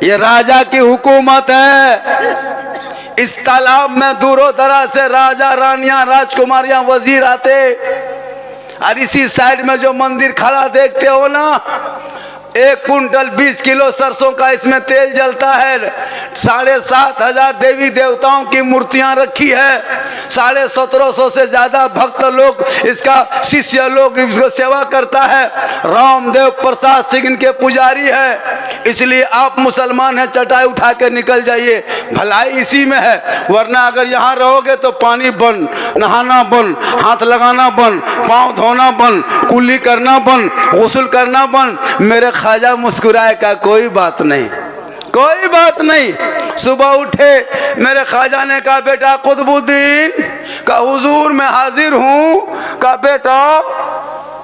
ये राजा की हुकूमत है। इस तालाब में दूरों दराज से राजा, रानियां, राजकुमारियां, वजीर आते, और इसी साइड में जो मंदिर खड़ा देखते हो ना, 1 कुंटल 20 किलो सरसों का इसमें तेल जलता है। 7,500 देवी देवताओं की मूर्तियां रखी है। 1750 से ज्यादा भक्त लोग, इसका शिष्य लोग इसको सेवा करता है। रामदेव प्रसाद सिंह इनके पुजारी है। इसलिए आप मुसलमान हैं, चटाई उठा के निकल जाइए, भलाई इसी में है। वरना अगर यहाँ रहोगे तो पानी बंद, नहाना बंद, हाथ लगाना बंद, पाँव धोना बंद, कुल्ली करना बंद, गुस्ल करना बंद। मेरे ख्वाजा मुस्कुराए, का कोई बात नहीं, कोई बात नहीं। सुबह उठे, मेरे ख्वाजा ने कहा बेटा कुतुबुद्दीन, का हुजूर मैं हाजिर हूँ। का बेटा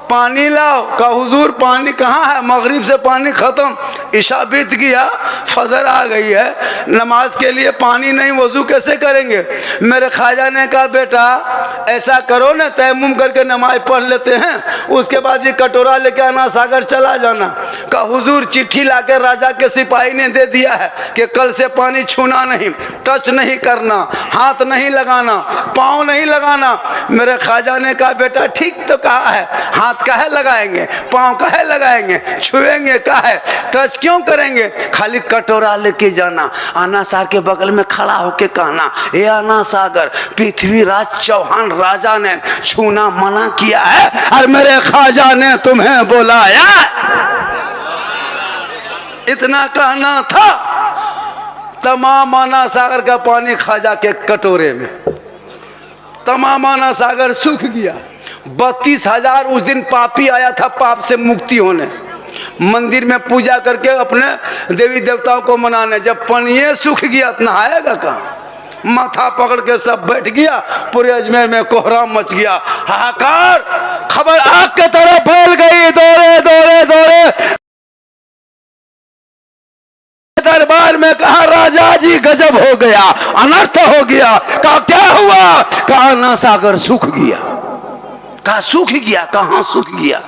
पानी लाओ। का हुजूर पानी कहाँ है? मगरिब से पानी खत्म, इशा बीत गया, फजर आ गई है, नमाज के लिए पानी नहीं, वजू कैसे करेंगे? मेरे ख्वाजा ने कहा बेटा ऐसा करो ना, तयम्मुम करके नमाज पढ़ लेते हैं, उसके बाद ये कटोरा लेके आना सागर चला जाना। का हुजूर चिट्ठी लाके राजा के सिपाही ने दे दिया है कि कल से पानी छूना नहीं, टच नहीं करना, हाथ नहीं लगाना, पाँव नहीं लगाना। मेरे ख्वाजा ने कहा बेटा ठीक तो कहा है, हाथ काहे लगाएंगे, पाँव काहे लगाएंगे, छुएंगे काहे, टच क्यों करेंगे? खाली कटोरा लेके जाना। आना सागर के बगल में खड़ा होके कहना, हे आना सागर, पृथ्वीराज चौहान राजा ने छूना मना किया है और मेरे ख्वाजा ने तुम्हें बुलाया। इतना कहना था। तमाम आना सागर का पानी ख्वाजा के कटोरे में, तमाम आना सागर सूख गया। 32,000 उस दिन पापी आया था पाप से मुक्ति होने, मंदिर में पूजा करके अपने देवी देवताओं को मनाने। जब पनिये सूख गया तो नहाएगा कहाँ? माथा पकड़ के सब बैठ गया। पूरे अजमेर में कोहराम मच गया, हाहाकार, खबर आग के तरह फैल गई। दौड़े दौड़े दौड़े दरबार में, कहा राजा जी गजब हो गया, अनर्थ हो गया। कहा क्या हुआ? कहा आना सागर सूख गया। कहा सूख गया? कहाँ सूख गया?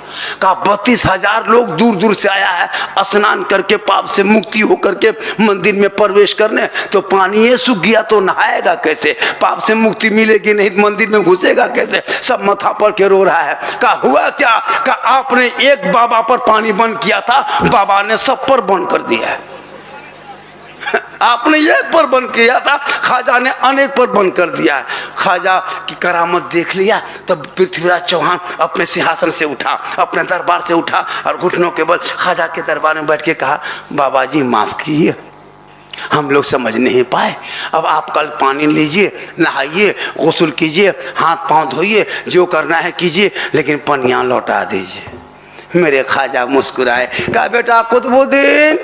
कहा 32,000 लोग दूर दूर से आया है स्नान करके पाप से मुक्ति होकर के मंदिर में प्रवेश करने, तो पानी ये सूख गया तो नहाएगा कैसे? पाप से मुक्ति मिलेगी नहीं, मंदिर में घुसेगा कैसे? सब माथा पड़ के रो रहा है। कहा हुआ क्या? कहा आपने एक बाबा पर पानी बंद किया था, बाबा ने सब पर बंद कर दिया है। आपने एक पर बंद किया था, ख्वाजा ने अनेक पर बंद कर दिया है। ख्वाजा की करामत देख लिया, तब पृथ्वीराज चौहान अपने सिंहासन से उठा, अपने दरबार से उठा और घुटनों के बल ख्वाजा के दरबार में बैठ के कहा, बाबा जी माफ कीजिए, हम लोग समझ नहीं पाए। अब आप कल पानी लीजिए, नहाइए, गुस्ल कीजिए, हाथ पांव धोइए, जो करना है कीजिए, लेकिन पनिया लौटा दीजिए। मेरे ख्वाजा मुस्कुराए, कहा बेटा कुतुबुद्दीन,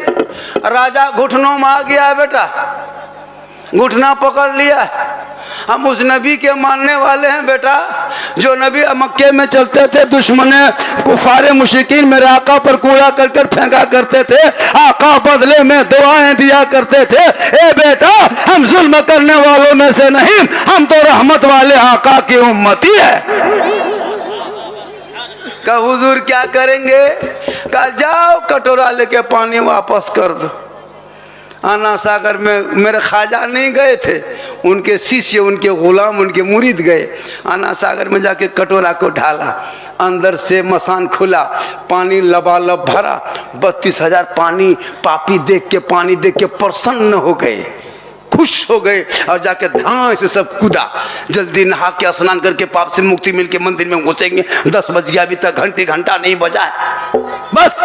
राजा घुटनों में आ गया है बेटा, घुटना पकड़ लिया। हम उस नबी के मानने वाले हैं बेटा, जो नबी मक्के में चलते थे, दुश्मने कुफारे मुशरिकीन मेरे आका पर कूड़ा करकर फेंका करते थे, आका बदले में दुआएं दिया करते थे। ए बेटा, हम जुल्म करने वालों में से नहीं, हम तो रहमत वाले आका की उम्मती है। का हुजूर क्या करेंगे? कहा जाओ कटोरा लेके पानी वापस कर दो। आना सागर में मेरे ख्वाजा नहीं गए थे, उनके शिष्य, उनके गुलाम, उनके मुरीद गए। आना सागर में जाके कटोरा को ढाला, अंदर से मसान खुला, पानी लबालब भरा। 32,000 पानी पापी देख के, पानी देख के प्रसन्न हो गए, खुश हो गए और जाके धां से सब कूदा। जल्दी नहा के स्नान करके पाप से मुक्ति मिलके मंदिर में घुसेंगे। 10 बज गया, अभी तक घंटा नहीं बजा है। बस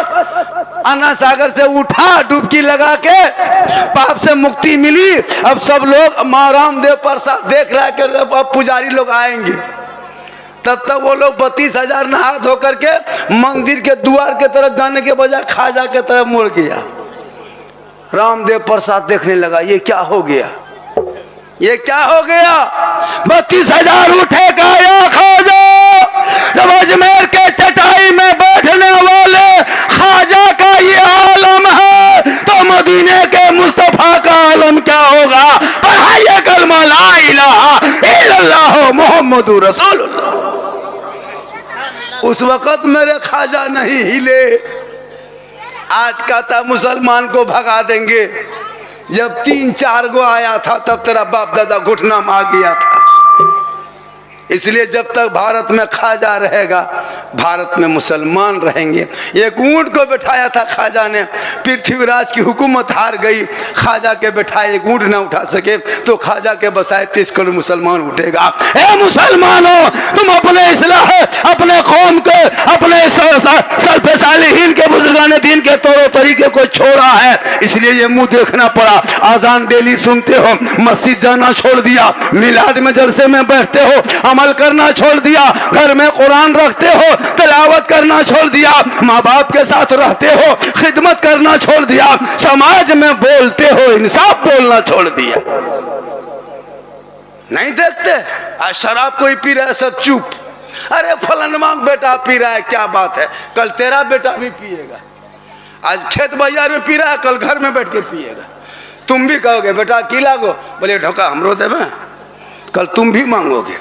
आना सागर से उठा, डुबकी लगा के पाप से मुक्ति मिली। अब सब लोग माँ रामदेव प्रसाद देख रहा है कि अब पुजारी लोग आएंगे। तब तक वो लोग 32,000 नहा धो करके मंदिर के द्वार के तरफ जाने के बजाय ख्वाजा के तरफ मुड़ गया। रामदेव प्रसाद देखने लगा, ये क्या हो गया, ये क्या हो गया? 32,000 उठे, कहा ख्वाजा, जब अजमेर के चटाई में बैठने वाले ख्वाजा का ये आलम है तो मदीने मोहम्मद रसूलुल्लाह। उस वक़्त मेरे ख्वाजा नहीं हिले। आज कहता मुसलमान को भगा देंगे। जब 3-4 गो आया था तब तेरा बाप दादा घुटना में आ गया था। इसलिए जब तक भारत में ख्वाजा रहेगा, भारत में मुसलमान रहेंगे। एक ऊंट को बिठाया था ख्वाजा ने, पृथ्वीराज की हुकूमत हार गई, ख्वाजा के बिठाए एक ऊंट ना उठा सके, तो ख्वाजा के बसाए 30 करोड़ मुसलमान उठेगा। ए मुसलमानों, तुम अपने इस्लाह, अपने कौम के, अपने सल्फ़े सालिहीन के, बुजुर्गान दीन के तौर तरीके को छोड़ा है, इसलिए ये मुंह देखना पड़ा। आजान डेली सुनते हो, मस्जिद जाना छोड़ दिया, मिलाद में जलसे में बैठते हो, अमल करना छोड़ दिया, घर में कुरान रखते हो, तिलावत करना छोड़ दिया, माँ बाप के साथ रहते हो, खिदमत करना छोड़ दिया, समाज में बोलते हो, इंसाफ बोलना छोड़ दिया। नहीं देखते आज शराब कोई पी रहा है, सब चुप। अरे फलनवा बेटा पी रहा है, क्या बात है, कल तेरा बेटा भी पिएगा। आज खेत बाजार में पी रहा है, कल घर में बैठ के पिएगा। तुम भी कहोगे बेटा की लागो, बोले ढोका हमरो देवे, कल तुम भी मांगोगे।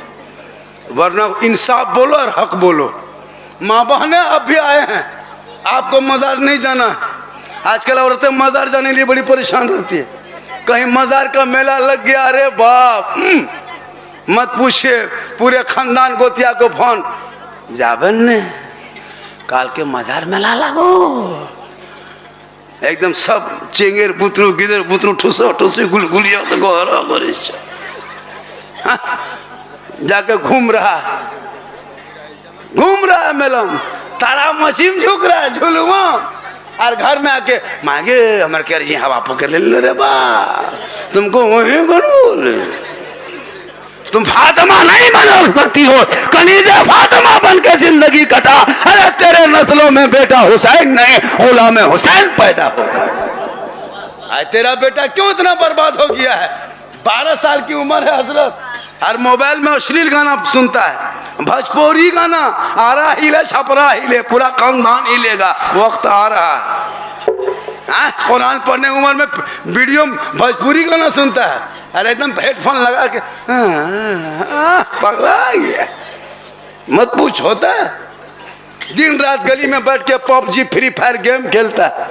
वरना इंसाफ बोलो और हक बोलो। माँ बहने अब भी आए हैं, आपको मजार नहीं जाना है। आजकल औरतें मजार जाने के लिए बड़ी परेशान रहती है। कहीं मजार का मेला लग गया, अरे बाप मत पूछिए, पूरे खानदान गोतिया को फोन, जाबन ने काल के मजार मेला लगो, एकदम सब चेंगेर बुतरू गिदर बुतरू ठुसो ठुसी गुलगुलिया तो गोरा गोरिश जाके घूम रहा है मेला में, तारा मशीन झुक रहा है झुलवा, और घर में आके मांगे हमारे कह रही हवा पकड़ ले रे बा, तुमको वही बोले तुम फातिमा नहीं बन सकती हो, कनीज़े फातिमा बन के जिंदगी कटा। अरे तेरे नस्लों में बेटा हुसैन नहीं, गुलाम हुसैन पैदा होगा। आज तेरा बेटा क्यों इतना बर्बाद हो गया है? 12 साल की उम्र है हजरत, हर मोबाइल में अश्लील गाना सुनता है, भोजपुरी गाना आ रहा, हिले छपरा हिले, पूरा खानदान हिलेगा। वक्त आ रहा है, कुरान पढ़ने उम्र में वीडियो भोजपुरी गाना सुनता है, अरे एकदम हेडफोन लगा के पगला गया। मत पूछ, होता है दिन रात गली में बैठ के पबजी फ्री फायर गेम खेलता है।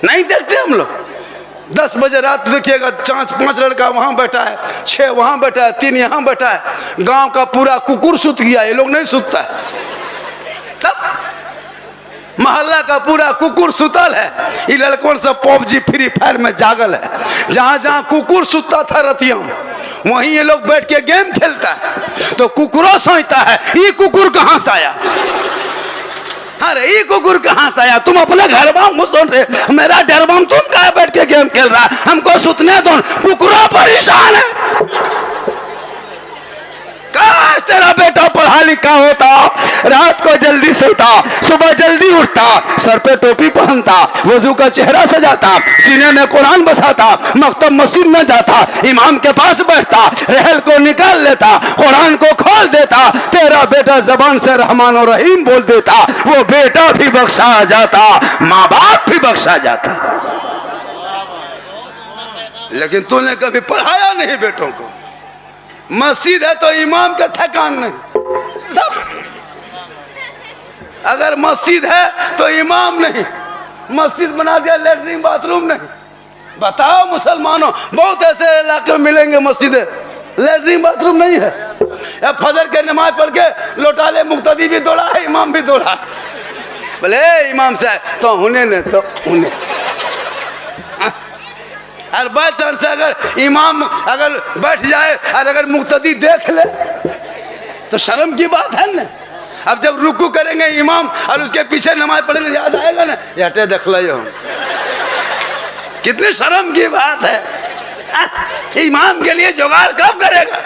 नहीं देखते हम लोग? 10 बजे रात देखिएगा, 5 लड़का वहां बैठा है, 6 वहां बैठा है, 3 यहाँ बैठा है। गांव का पूरा कुकुर सुत गया, ये लोग नहीं सुतता है। तब मोहल्ला का पूरा कुकुर सुतल है, ये लड़कों से पबजी फ्री फायर में जागल है। जहां जहां कुकुर सुतता था रतिया, वहीं ये लोग बैठ के गेम खेलता है। तो कुकुरों सोचता है ये कुकुर कहां से आया, अरे ये कुकुर कहां से आया? तुम अपने घर में सुन रहे, मेरा डर बम तुम कहा बैठ के गेम खेल रहा है, हमको सुतने दो। कुकुरा परेशान है। काश तेरा बेटा पढ़ा लिखा होता, रात को जल्दी सोता, सुबह जल्दी उठता, सर पे टोपी पहनता, वजू का चेहरा सजाता, सीने में कुरान बसाता, मकतब मस्जिद में जाता, इमाम के पास बैठता, रहल को निकाल लेता, कुरान को खोल देता, तेरा बेटा जबान से रहमान और रहीम बोल देता, वो बेटा भी बख्शा जाता, माँ बाप भी बख्शा जाता। लेकिन तूने कभी पढ़ाया नहीं बेटों को। मस्जिद है तो इमाम का ठिकान नहीं, अगर मस्जिद है तो इमाम नहीं, मस्जिद बना दिया लेटरिन बाथरूम नहीं। बताओ मुसलमानों, बहुत ऐसे इलाके में मिलेंगे मस्जिद है, लेटरिन बाथरूम नहीं है। या फजर के नमाज पढ़ के लौटाले, मुक्तदी भी दौड़ा है, इमाम भी दौड़ा। बोले इमाम साहब तो उन्हें ने तो उन्हें, और बाई चांस से अगर इमाम अगर बैठ जाए और अगर मुक्तदी देख ले तो शर्म की बात है ना। अब जब रुकू करेंगे इमाम और उसके पीछे नमाज पढ़ेंगे, याद आएगा ना, हटे देख लो, कितनी शर्म की बात है। इमाम के लिए जुगाड़ कब करेगा?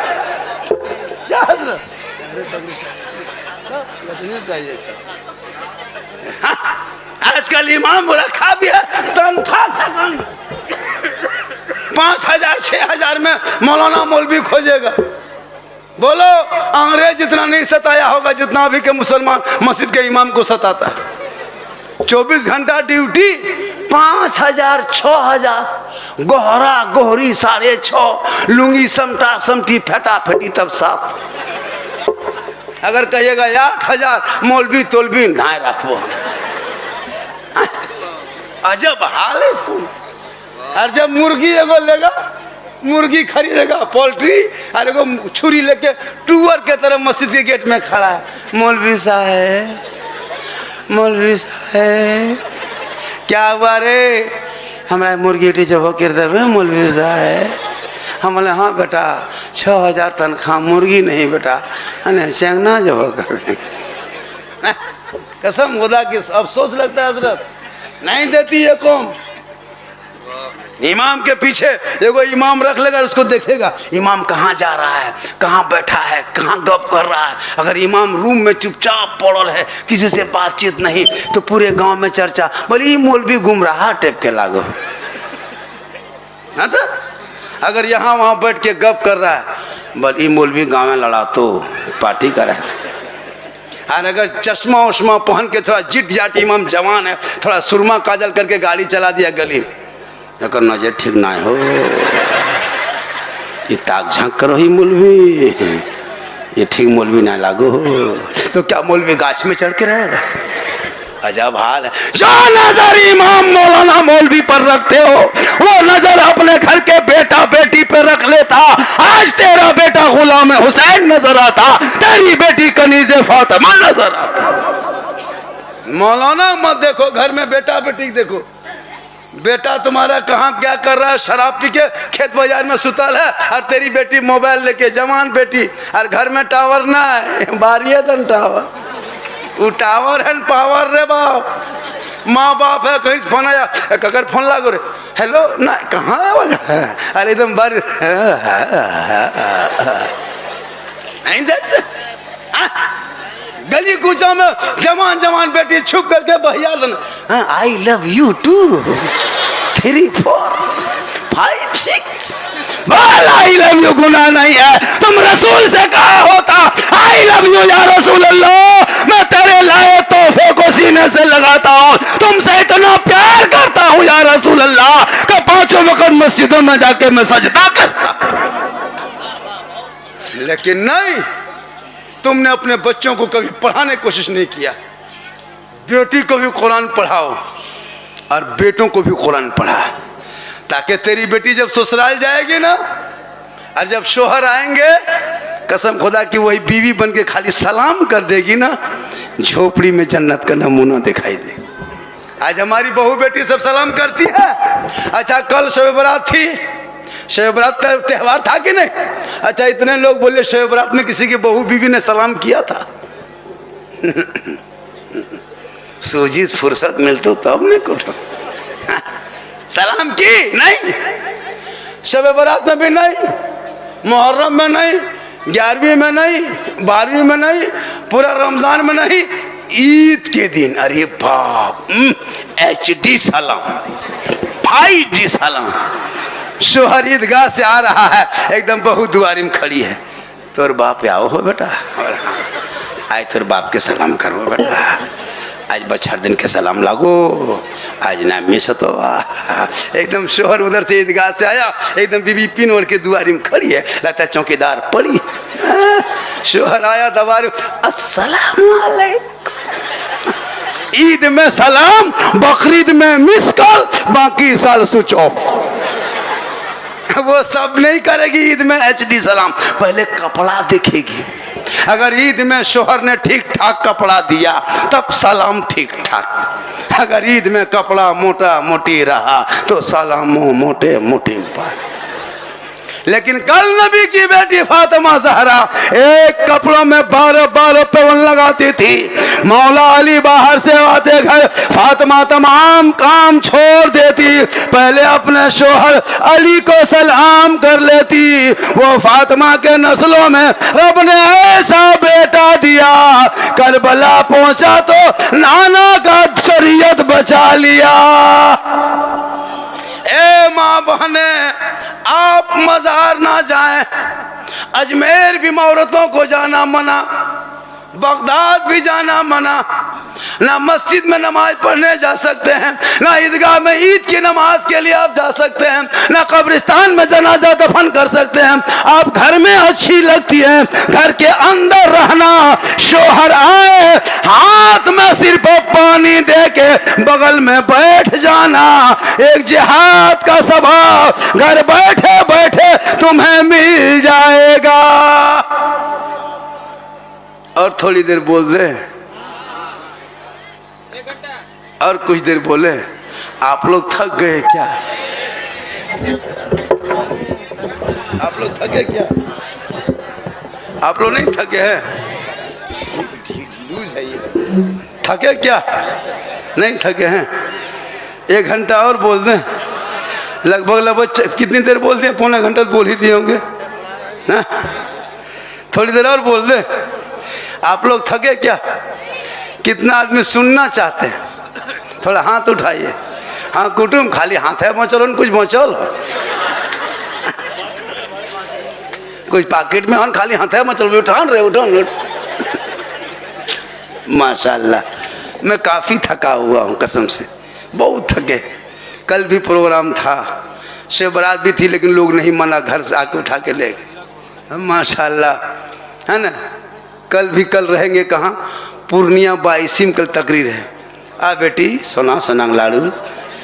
आजकल इमाम रखा भी है, तनख्वाह 5,000 6,000 में मौलाना मौलवी खोजेगा। बोलो अंग्रेज इतना नहीं सताया होगा जितना अभी के मुसलमान मस्जिद के इमाम को सताता है। 24 घंटा ड्यूटी, 5,000 6,000, गोहरा गोहरी 6.5, लुंगी समटा समटी फेटा फेटी तब 7। अगर कहिएगा 8,000 मौलवी तोलवी ना रखो। अजब हाल है इसको। और जब मुर्गी एगो लेगा, मुर्गी खरीदेगा पोल्ट्री, और एगो छुरी लेके टूअर के तरफ मस्जिद के गेट में खड़ा है, मौलवी साहब, मौलवी साहब क्या हुआ रे? हमारा मुर्गी उठी जब कर देवे मौलवी साहब। हम बोले हाँ बेटा 6,000 तनख्वाह, मुर्गी नहीं बेटा, अने चेंगना जब कर देंगे। कसम खुदा की अफसोस लगता है हजरत, नहीं देती है कौम। इमाम के पीछे एगो इमाम रख लेगा, उसको देखेगा इमाम कहाँ जा रहा है, कहाँ बैठा है, कहाँ गप कर रहा है। अगर इमाम रूम में चुपचाप पड़ल है, किसी से बातचीत नहीं, तो पूरे गांव में चर्चा, बोली मौलवी गुमराह टेप के लागो। हाँ तो अगर यहाँ वहाँ बैठ के गप कर रहा है, बोली मौलवी गाँव में लड़ा तो पार्टी करे। और अगर चश्मा उश्मा पहन के थोड़ा जिट जाट इमाम जवान है, थोड़ा सुरमा काजल करके गाड़ी चला दिया गली, अगर नजर ठीक ना हो, ये ताक झांक करो ही मौलवी, ये ठीक मौलवी ना लागो हो, तो क्या मौलवी गाछ में चढ़ के रहेगा? अजब हाल है। जो नजर इमाम मौलाना मौलवी पर रखते हो, वो नजर अपने घर के बेटा बेटी पे रख लेता। आज तेरा बेटा गुलाम हुसैन नजर आता, तेरी बेटी कनीज़े फातिमा नजर आता। मौलाना मत देखो, घर में बेटा बेटी देखो। बेटा तुम्हारा कहाँ क्या कर रहा है, शराब पी के खेत बाजार में सुतल है, और तेरी बेटी मोबाइल लेके, जवान बेटी, और घर में टावर ना है, बारिये दन टावर, वो टावर है पावर रे बाप। माँ बाप है, कहीं से फोन आया, अगर फोन लागो रे, हेलो ना, कहाँ है? अरे एकदम बार नहीं देखते। गली कूचा में जवान जवान बेटी छुप करके भैया लेना, I love you 2 3 4 5 6, I love you गुनाह नहीं है। तुम रसूल से कहा होता आई लव यू या रसूल अल्लाह, मैं तेरे लाए तोहफे को सीने से लगाता हूँ, तुमसे इतना प्यार करता हूँ या रसूल अल्लाह कि 5 वक्त मस्जिदों में जाके मैं सजदा करता। लेकिन नहीं, तुमने अपने बच्चों को कभी पढ़ाने की कोशिश नहीं किया। बेटी को भी कुरान पढ़ाओ और बेटों को भी कुरान पढ़ा, ताकि तेरी बेटी जब ससुराल जाएगी ना, और जब शोहर आएंगे, कसम खुदा की वही बीवी बन के खाली सलाम कर देगी ना, झोपड़ी में जन्नत का नमूना दिखाई दे। आज हमारी बहू बेटी सब सलाम करती है। अच्छा कल शब बरात थी, शब बरात का त्यौहार था कि नहीं? अच्छा इतने लोग बोले शब बरात में किसी की बहू बीवी ने सलाम किया था? सूझी फुर्सत मिलती तब नहीं कुछ सलाम की नहीं, शब बरात में भी नहीं, मुहर्रम में नहीं, 11वीं में नहीं, 12वीं में नहीं, पूरा रमजान में नहीं, ईद के दिन। अरे बाप, HD सलाम, 5G सलाम। शोहर ईदगाह से आ रहा है, एकदम बहू दुआरी में खड़ी है, तोर बाप आओ हो बेटा, आए तोर बाप के सलाम करो बेटा, आज बच्चर दिन के सलाम लागो, आज ना मिस तो। एकदम शोहर उधर से ईदगाह से आया, एकदम बीबी पिन ओढ़ के दुआरी में खड़ी है, लगता है चौकीदार पड़ी। शोहर आया दबारी, अस्सलाम वालेकुम। ईद में सलाम, बकरीद में मिस कॉल, बाकी साल स्विच ऑफ। वो सब नहीं करेगी ईद में HD सलाम, पहले कपड़ा देखेगी। अगर ईद में शोहर ने ठीक ठाक कपड़ा दिया तब सलाम ठीक ठाक। अगर ईद में कपड़ा मोटा मोटी रहा तो सलाम मोटे मोटी पर। लेकिन कल नबी की बेटी फातिमा ज़हरा एक कपड़ों में 12 पेवन लगाती थी। मौला अली बाहर से आते घर, फातिमा तमाम काम छोड़ देती, पहले अपने शोहर अली को सलाम कर लेती। वो फातिमा के नस्लों में रब ने ऐसा बेटा दिया, करबला पहुंचा तो नाना का शरीयत बचा लिया। ए माँ बहने, आप मजार ना जाएं, अजमेर भी औरतों को जाना मना, बगदाद भी जाना मना, ना मस्जिद में नमाज पढ़ने जा सकते हैं, ना ईदगाह में ईद की नमाज के लिए आप जा सकते हैं, ना कब्रिस्तान में जनाजा दफन कर सकते हैं। आप घर में अच्छी लगती है, घर के अंदर रहना। शोहर आए हाथ में सिर्फ पानी दे के बगल में बैठ जाना, एक जिहाद का सवाब घर बैठे बैठे तुम्हें मिल जाएगा। और थोड़ी देर बोल दे, और कुछ देर बोले। आप लोग थक गए क्या? आप लोग थके क्या? आप लोग नहीं थके हैं? लूज है ये। थके क्या? नहीं थके हैं? 1 घंटा और बोल दें। लगभग कितनी देर बोल दिए? पौना घंटा बोल ही दिए होंगे ना? थोड़ी देर और बोल दे। आप लोग थके क्या? कितना आदमी सुनना चाहते हैं? थोड़ा हाथ उठाइए। हाँ कुटुम, खाली हाथ है मचल, कुछ मचल कुछ पॉकेट में हन, खाली हाथ है मचल उठान रहे उठान। माशाल्लाह, मैं काफ़ी थका हुआ हूँ कसम से, बहुत थके। कल भी प्रोग्राम था, शब बारात भी थी, लेकिन लोग नहीं माना, घर से आके उठा के ले गए। माशाल्लाह, है ना? कल रहेंगे कहाँ? पूर्णिया 22 कल तकरीर है। आ बेटी सोना सोनांग लाड़ू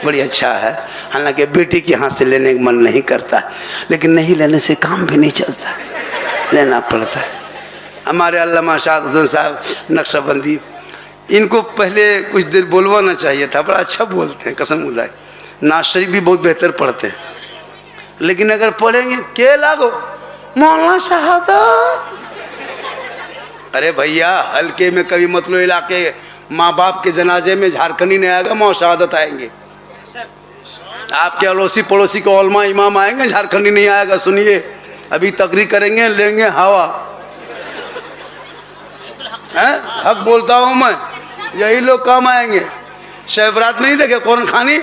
बड़ी अच्छा है, हालांकि बेटी के हाथ से लेने का मन नहीं करता, लेकिन नहीं लेने से काम भी नहीं चलता, लेना पड़ता है। हमारे अल्लामा शाद हुसैन साहब नक्शबंदी, इनको पहले कुछ देर बोलवाना चाहिए था, बड़ा अच्छा बोलते हैं कसम खुदा। नाज शरीफ भी बहुत बेहतर पढ़ते हैं, लेकिन अगर पढ़ेंगे के लागो मौलाना शहादत। अरे भैया हल्के में कभी मतलब इलाके माँ बाप के जनाजे में झारखंडी नहीं आएगा, मौ शहादत आएंगे। आपके अड़ोसी पड़ोसी के ओलमा इमाम आएंगे, झारखंडी नहीं आएगा। सुनिए, अभी तकरीर करेंगे, लेंगे हवा। हक बोलता हूँ मैं, यही लोग काम आएंगे। शब बारात में नहीं देखे कुरान खानी?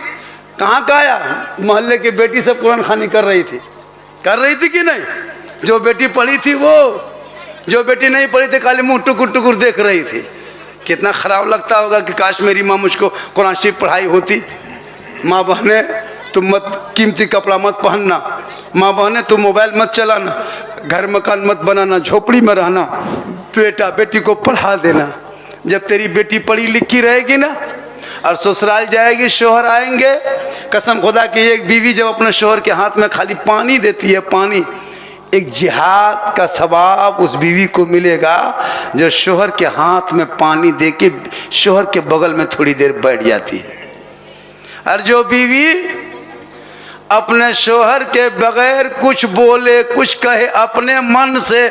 कहाँ का आया? मोहल्ले की बेटी सब कुरान खानी कर रही थी कि नहीं? जो बेटी पढ़ी थी वो, जो बेटी नहीं पढ़ी थी खाली मुंह टुकुर टुकुर देख रही थी। कितना खराब लगता होगा कि काश मेरी माँ मुझको कुरान शरीफ पढ़ाई होती। माँ बहने तुम मत कीमती कपड़ा मत पहनना, माँ बहने तुम मोबाइल मत चलाना, घर मकान मत बनाना, झोपड़ी में रहना, बेटा बेटी को पढ़ा देना। जब तेरी बेटी पढ़ी लिखी रहेगी ना और ससुराल जाएगी, शोहर आएंगे, कसम खुदा की एक बीवी जब अपने शोहर के हाथ में खाली पानी देती है, पानी, एक जिहाद का सवाब उस बीवी को मिलेगा जो शोहर के हाथ में पानी देके शोहर के बगल में थोड़ी देर बैठ जाती है। और जो बीवी अपने शोहर के बगैर कुछ बोले कुछ कहे अपने मन से,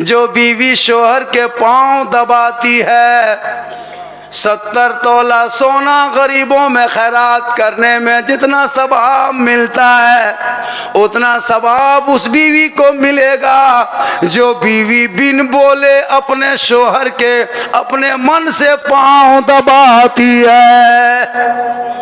जो बीवी शोहर के पांव दबाती है, 70 तोला सोना गरीबों में खैरात करने में जितना सवाब मिलता है उतना सवाब उस बीवी को मिलेगा जो बीवी बिन बोले अपने शोहर के अपने मन से पांव दबाती है।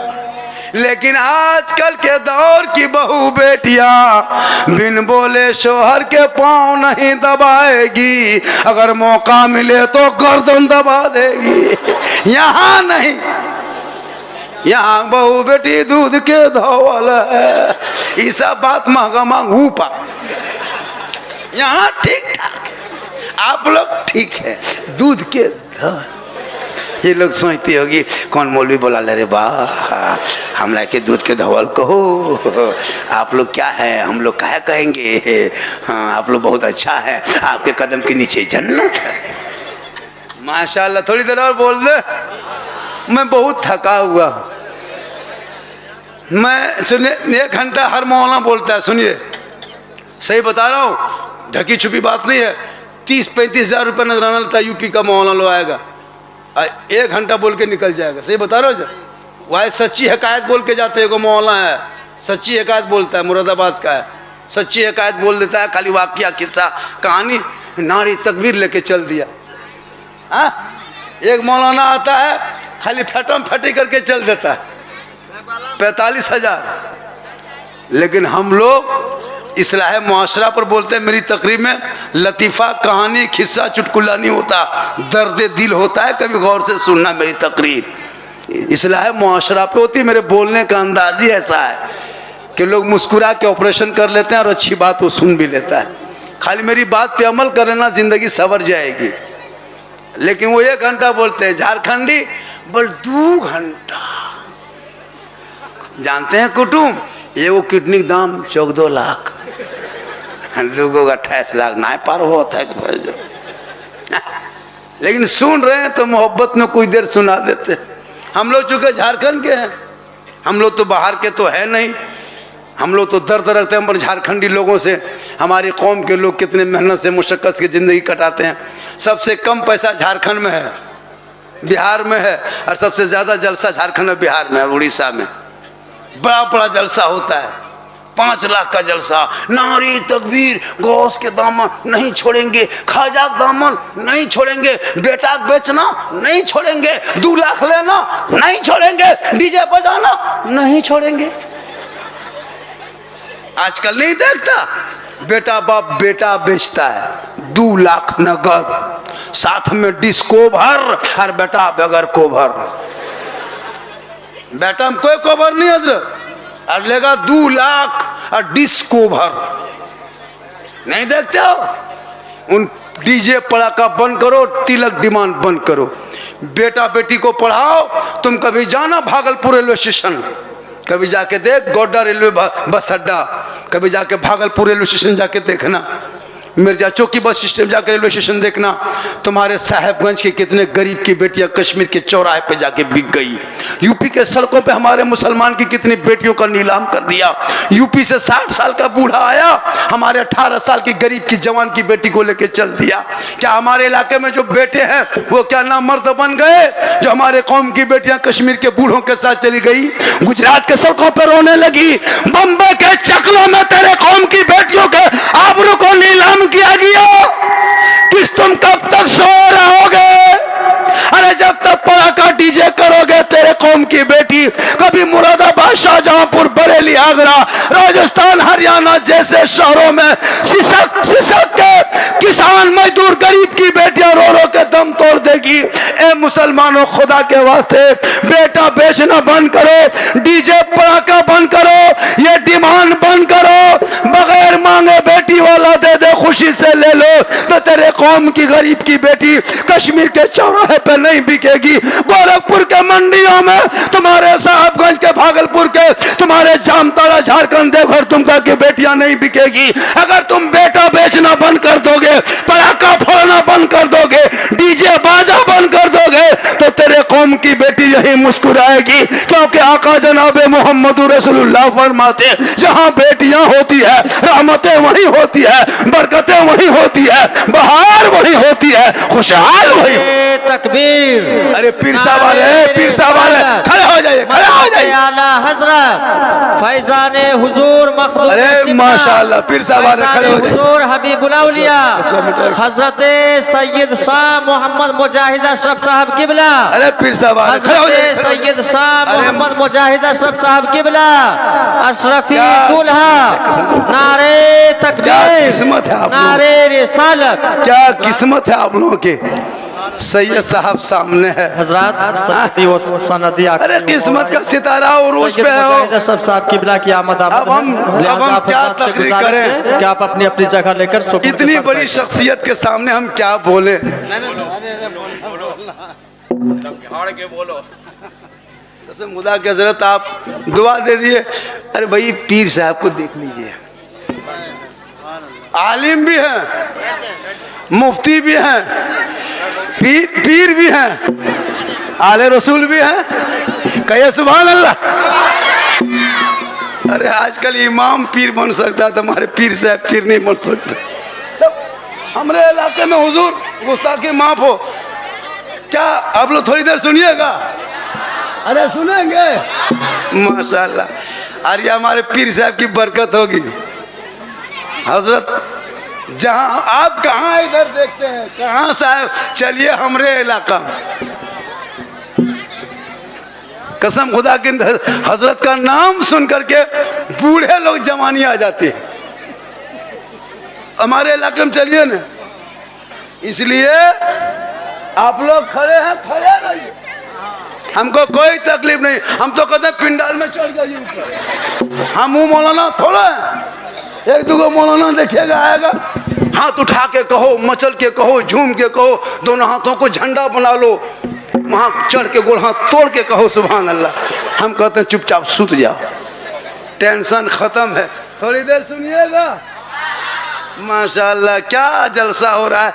लेकिन आजकल के दौर की बहू बेटियां बिन बोले शोहर के पांव नहीं दबाएगी, अगर मौका मिले तो गर्दन दबा देगी। यहाँ नहीं, यहाँ बहू बेटी दूध के धोवल है, ये सब बात महंगा मांगू पा। यहाँ ठीक ठाक, आप लोग ठीक है, दूध के धोवल। ये लोग सोचती होगी कौन मौलवी बोला ले रे वाह, हमरा के दूध के धवल कहो, आप लोग क्या है, हम लोग क्या कहेंगे, हाँ आप लोग बहुत अच्छा है, आपके कदम के नीचे जन्नत है। माशाल्लाह, थोड़ी देर और बोल दे। मैं बहुत थका हुआ, मैं सुनिए 1 घंटा हर मौलाना बोलता है, सुनिए सही बता रहा हूँ, ढकी छुपी बात नहीं है। 30-35 हज़ार रुपये नजराना लेता है, यूपी का मौलाना लो आएगा, 1 घंटा बोल के निकल जाएगा। सही बता रहा हूँ, वह सच्ची हकायत बोल के जाते हैं। मौलाना है सच्ची हकायत बोलता है, मुरादाबाद का है, सच्ची हकायत बोल देता है, खाली वाकया किस्सा कहानी नारी तकबीर लेके चल दिया। एक मौलाना आता है खाली फटम फटी करके चल देता है, 45 हज़ार। लेकिन हम लोग इस्लाह मुआशरा पर बोलते हैं मेरी तकरीर में लतीफ़ा कहानी खिस्सा चुटकुला नहीं होता, दर्द दिल होता है। कभी गौर से सुनना मेरी तकरीर इस्लाह मुआशरा पे होती है। मेरे बोलने का अंदाज ही ऐसा है कि लोग मुस्कुरा के ऑपरेशन कर लेते हैं और अच्छी बात वो सुन भी लेता है। खाली मेरी बात पे अमल कर लेना, जिंदगी संवर जाएगी। लेकिन वो 1 घंटा बोलते हैं, झारखंडी बोल 2 घंटा। जानते हैं कुटुम, एगो किडनी के दाम 14 लाख, 2 को 28 लाख ना पार होता है। लेकिन सुन रहे हैं तो मोहब्बत में कुछ देर सुना देते। हम लोग चूंकि झारखंड के हैं, हम लोग तो बाहर के तो है नहीं, हम लोग तो दर्द रखते हैं। पर झारखंडी लोगों से हमारी कौम के लोग कितने मेहनत से मुशक्कत की ज़िंदगी कटाते हैं। सबसे कम पैसा झारखंड में है, बिहार में है, और सबसे ज़्यादा जलसा झारखंड में, बिहार में, उड़ीसा में बड़ा बड़ा जलसा होता है। 5 लाख का जलसा, नारी तकबीर, गौस के दामन नहीं छोड़ेंगे, खाजा दामन नहीं छोड़ेंगे, बेटा बेचना नहीं छोड़ेंगे, 2 लाख लेना नहीं छोड़ेंगे, डीजे बजाना नहीं छोड़ेंगे। आजकल नहीं देखता, बेटा बाप बेटा बेचता है, 2 लाख नगद, साथ में डिस्को भर, और बेटा बगैर कोभर। बेटा में कोई कोभर नहीं हजरत, और लेगा 2 लाख और डिस्को भर। नहीं देखते हो? उन डीजे पड़ाका बंद करो, तिलक डिमांड बंद करो। बेटा बेटी को पढ़ाओ। तुम कभी जाना भागलपुर रेलवे स्टेशन, कभी जाके देख गोड्डा रेलवे बस अड्डा, कभी जाके भागलपुर रेलवे स्टेशन जाके देखना, मिर्जा चौकी बस स्टैंड जाकर रेलवे स्टेशन देखना। तुम्हारे साहेबगंज के कितने गरीब की बेटियां कश्मीर के चौराहे पे जाके बिक गई। यूपी के सड़कों पे हमारे मुसलमान की कितनी बेटियों का नीलाम कर दिया। यूपी से 60 साल का बूढ़ा आया, हमारे 18 साल की गरीब की जवान की बेटी को लेके चल दिया। क्या हमारे इलाके में जो बेटे हैं वो क्या नामर्द बन गए? जो हमारे कौम की बेटियां कश्मीर के बूढ़ों के साथ चली गई, गुजरात के सड़कों पर रोने लगी, बम्बई के चकलों में तेरे कौम की बेटियों के आबरू को नीलाम किया गया। किस तुम कब तक सो रहोगे? अरे जब तक पड़ाका डीजे करोगे तेरे कौम की बेटी कभी मुरादाबाद, शाहजहांपुर, बरेली, आगरा, राजस्थान, हरियाणा जैसे शहरों में सिसक सिसक के किसान मजदूर गरीब की बेटियां रो रो के दम तोड़ देगी। ए मुसलमानों, खुदा के वास्ते बेटा बेचना बंद करो, डीजे पड़ाका बंद करो, ये डिमांड बंद करो। बगैर मांगे बेटी वाला दे दे, खुशी से ले लो, तो तेरे कौम की गरीब की बेटी कश्मीर के चौराहे पे नहीं बिकेगी। गोरखपुर के मंडियों में, तुम्हारे साहबगंज के, भागलपुर के, तुम्हारे जामताड़ा, झारखंड, देवघर, दुमका की बेटियां नहीं बिकेगी। अगर तुम बेटा बेचना बंद कर दोगे, पटाखा फोड़ना बंद कर दोगे, डीजे बाजा बंद कर दोगे, तो तेरे कौम की बेटी यही मुस्कुराएगी। क्योंकि आका जनाबे मोहम्मद रसूलुल्लाह फरमाते, जहां बेटियां होती है रहमतें वहीं होती है, बरकतें वहीं होती है, बहार वहीं होती है, खुशहाल वहीं। तकबीर। अरे पीर साहब आ रहे, पीर साहब आ रहे, खड़े हो जाइए, खड़े हो जाइए। आला हजरत फैजान हुजूर मखदूम, अरे माशाअल्लाह, पीर साहब आ रहे, खड़े हो जाइए। हुजूर हबीबुल औलिया हजरत सैयद शाह मोहम्मद मुजाहिद अशरफ साहब किबला। अरे पीर साहब आ रहे, खड़े हो जाइए। सैयद शाह मोहम्मद मुजाहिद अशरफ साहब किबला, अशरफी दूल्हा, नारे तकबीर, किस्मत है आप, नारे रिसालत। क्या किस्मत है आप लोगों की। सैयद साहब सामने है हजरत, सनदी व सनदी। अरे किस्मत का सितारा उरूज पे है। सब साहब किबला की आमद अब हम क्या तकरीर करें? क्या आप अपनी अपनी जगह लेकर इतनी बड़ी शख्सियत के सामने हम क्या बोले? खुदा की हजरत आप दुआ दे दिए। अरे भाई पीर साहब को देख लीजिए, आलिम भी हैं, मुफ्ती भी हैं, पीर भी हैं, आले रसूल भी हैं। कहिए सुभान अल्लाह। अरे आजकल इमाम पीर बन सकता है, तुम्हारे पीर साहब पीर नहीं बन सकते। तब हमारे इलाके में हुजूर गुस्ताखी माफ हो। क्या आप लोग थोड़ी देर सुनिएगा? अरे सुनेंगे माशाल्लाह। अरे हमारे पीर साहब की बरकत होगी। हजरत जहां आप कहाँ इधर देखते हैं, कहाँ साहब, चलिए हमरे इलाका में। कसम खुदा की, हजरत का नाम सुन करके बूढ़े लोग जवानी आ जाती है। हमारे इलाके में चलिए ना, इसलिए आप लोग खड़े हैं, खड़े रहिए, हमको कोई तकलीफ नहीं। हम तो कहते हैं पिंडाल में चढ़ जाइए ऊपर। हम मुंह मौलाना थोड़ा है, एक दो मौलाना देखिएगा आएगा, हाथ उठा के कहो, मचल के कहो, झूम के कहो, दोनों हाथों को झंडा बना लो, वहां चढ़ के गोल हाथ तोड़ के कहो सुभान अल्लाह। हम कहते हैं चुपचाप सूत जाओ, टेंशन खत्म है। थोड़ी देर सुनिएगा, माशाल्लाह क्या जलसा हो रहा है,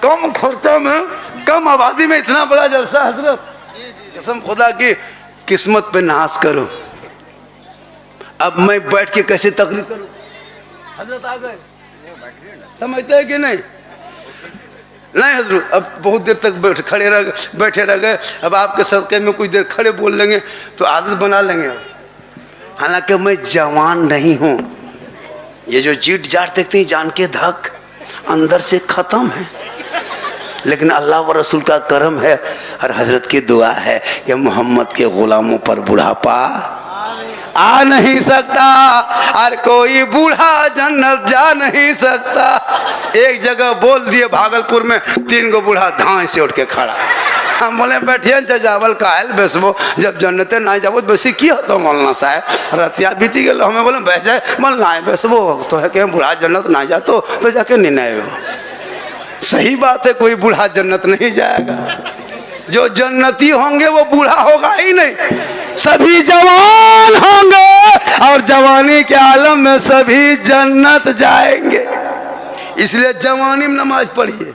कम खर्चों में, कम आबादी में इतना बड़ा जलसा। हजरत कसम खुदा की किस्मत पे नाश करो। अब मैं बैठ के कैसे तकरीर करूं? हजरत आ गए, समझते हैं कि नहीं? नहीं हजरत, अब बहुत देर तक बैठे रह गए। अब आपके सदक़े में कुछ देर खड़े बोल लेंगे तो आदत बना लेंगे। हालांकि मैं जवान नहीं हूं, ये जो जीट जाट देखते हैं जान के धक अंदर से खत्म है, लेकिन अल्लाह व रसूल का करम है और हजरत की दुआ है कि मोहम्मद के गुलामों पर बुढ़ापा आ नहीं सकता और कोई बूढ़ा जन्नत जा नहीं सकता। एक जगह बोल दिए भागलपुर में, 3 गो बूढ़ा धान से उठ के खड़ा। हम बोले बैठिए जावल कायल बेसबो, जब जन्नते ना जाबो बेसी की होता मौलाना साहब, रतिया बीती गए। हमें बोले बैठ जाए, मन ना बेसबो तो है कि बूढ़ा जन्नत ना जा तो जाके निर्णय हो। सही बात है, कोई बूढ़ा जन्नत नहीं जाएगा, जो जन्नती होंगे वो बूढ़ा होगा ही नहीं, सभी जवान होंगे और जवानी के आलम में सभी जन्नत जाएंगे। इसलिए जवानी में नमाज पढ़िए,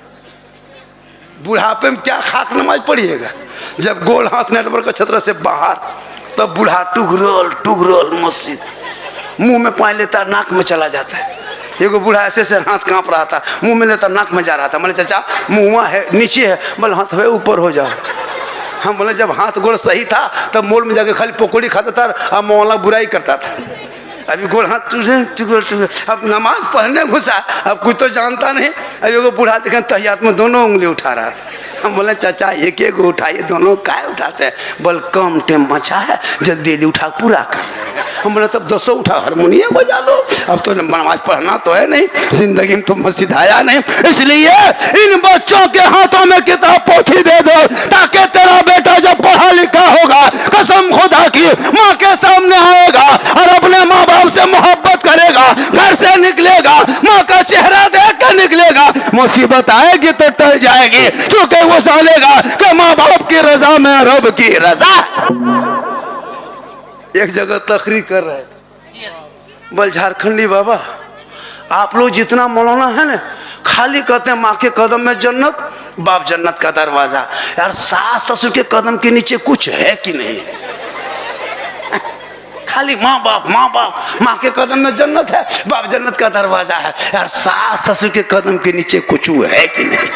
बुढ़ापे में क्या खाक नमाज पढ़िएगा। जब गोल हाथ नेटवर्क का छतरा से बाहर, तब बूढ़ा टुगरोल मस्जिद, मुंह में पानी लेता नाक में चला जाता है। एगो बूढ़ा ऐसे से हाथ कांप रहा था, मुंह में लेता नाक में जा रहा था। मैंने चाचा मुँह है नीचे है, बोले हाथ है ऊपर हो जाओ। हम बोले जब हाथ गोड़ सही था तब मोल में जाके खाली पकौड़ी खाता था और मौला बुराई करता था। अभी गोड़ हाथ टुगल, अब नमाज पढ़ने घुसा, अब कुछ तो जानता नहीं। अब एगो बूढ़ा देखें तहियात में दोनों उंगली उठा रहा था। हम बोले चाचा एक एक उठाइए, दोनों काय उठाते हैं? बोल कम टेम बचा है, जल्दी उठा पूरा कर। हम बोले तब 200 उठा, हारमोनियम बजा लो। अब तो नमाज पढ़ना तो है नहीं, जिंदगी में तो मस्जिद आया नहीं, इसलिए इन बच्चों के हाथों में किताब पोथी दे दो, ताकि तेरा बेटा जब पढ़ा लिखा होगा, कसम खुदा की, माँ के सामने आएगा और अपने माँ बाप से मोहब्बत करेगा, घर से निकलेगा माँ का चेहरा देख कर निकलेगा। मुसीबत आएगी तो टल जाएगी, क्योंकि वो जानेगा कि माँ बाप की रजा में रब की रजा। एक जगह तकरीर कर रहे थे, बोल झारखंडी बाबा आप लोग जितना मौलाना है ना, खाली कहते हैं माँ के कदम में जन्नत, बाप जन्नत का दरवाजा। यार सास ससुर के कदम के नीचे कुछ है कि नहीं? खाली माँ बाप, माँ के कदम में जन्नत है, बाप जन्नत का दरवाजा है। यार सास ससुर के कदम के नीचे कुछ है कि नहीं?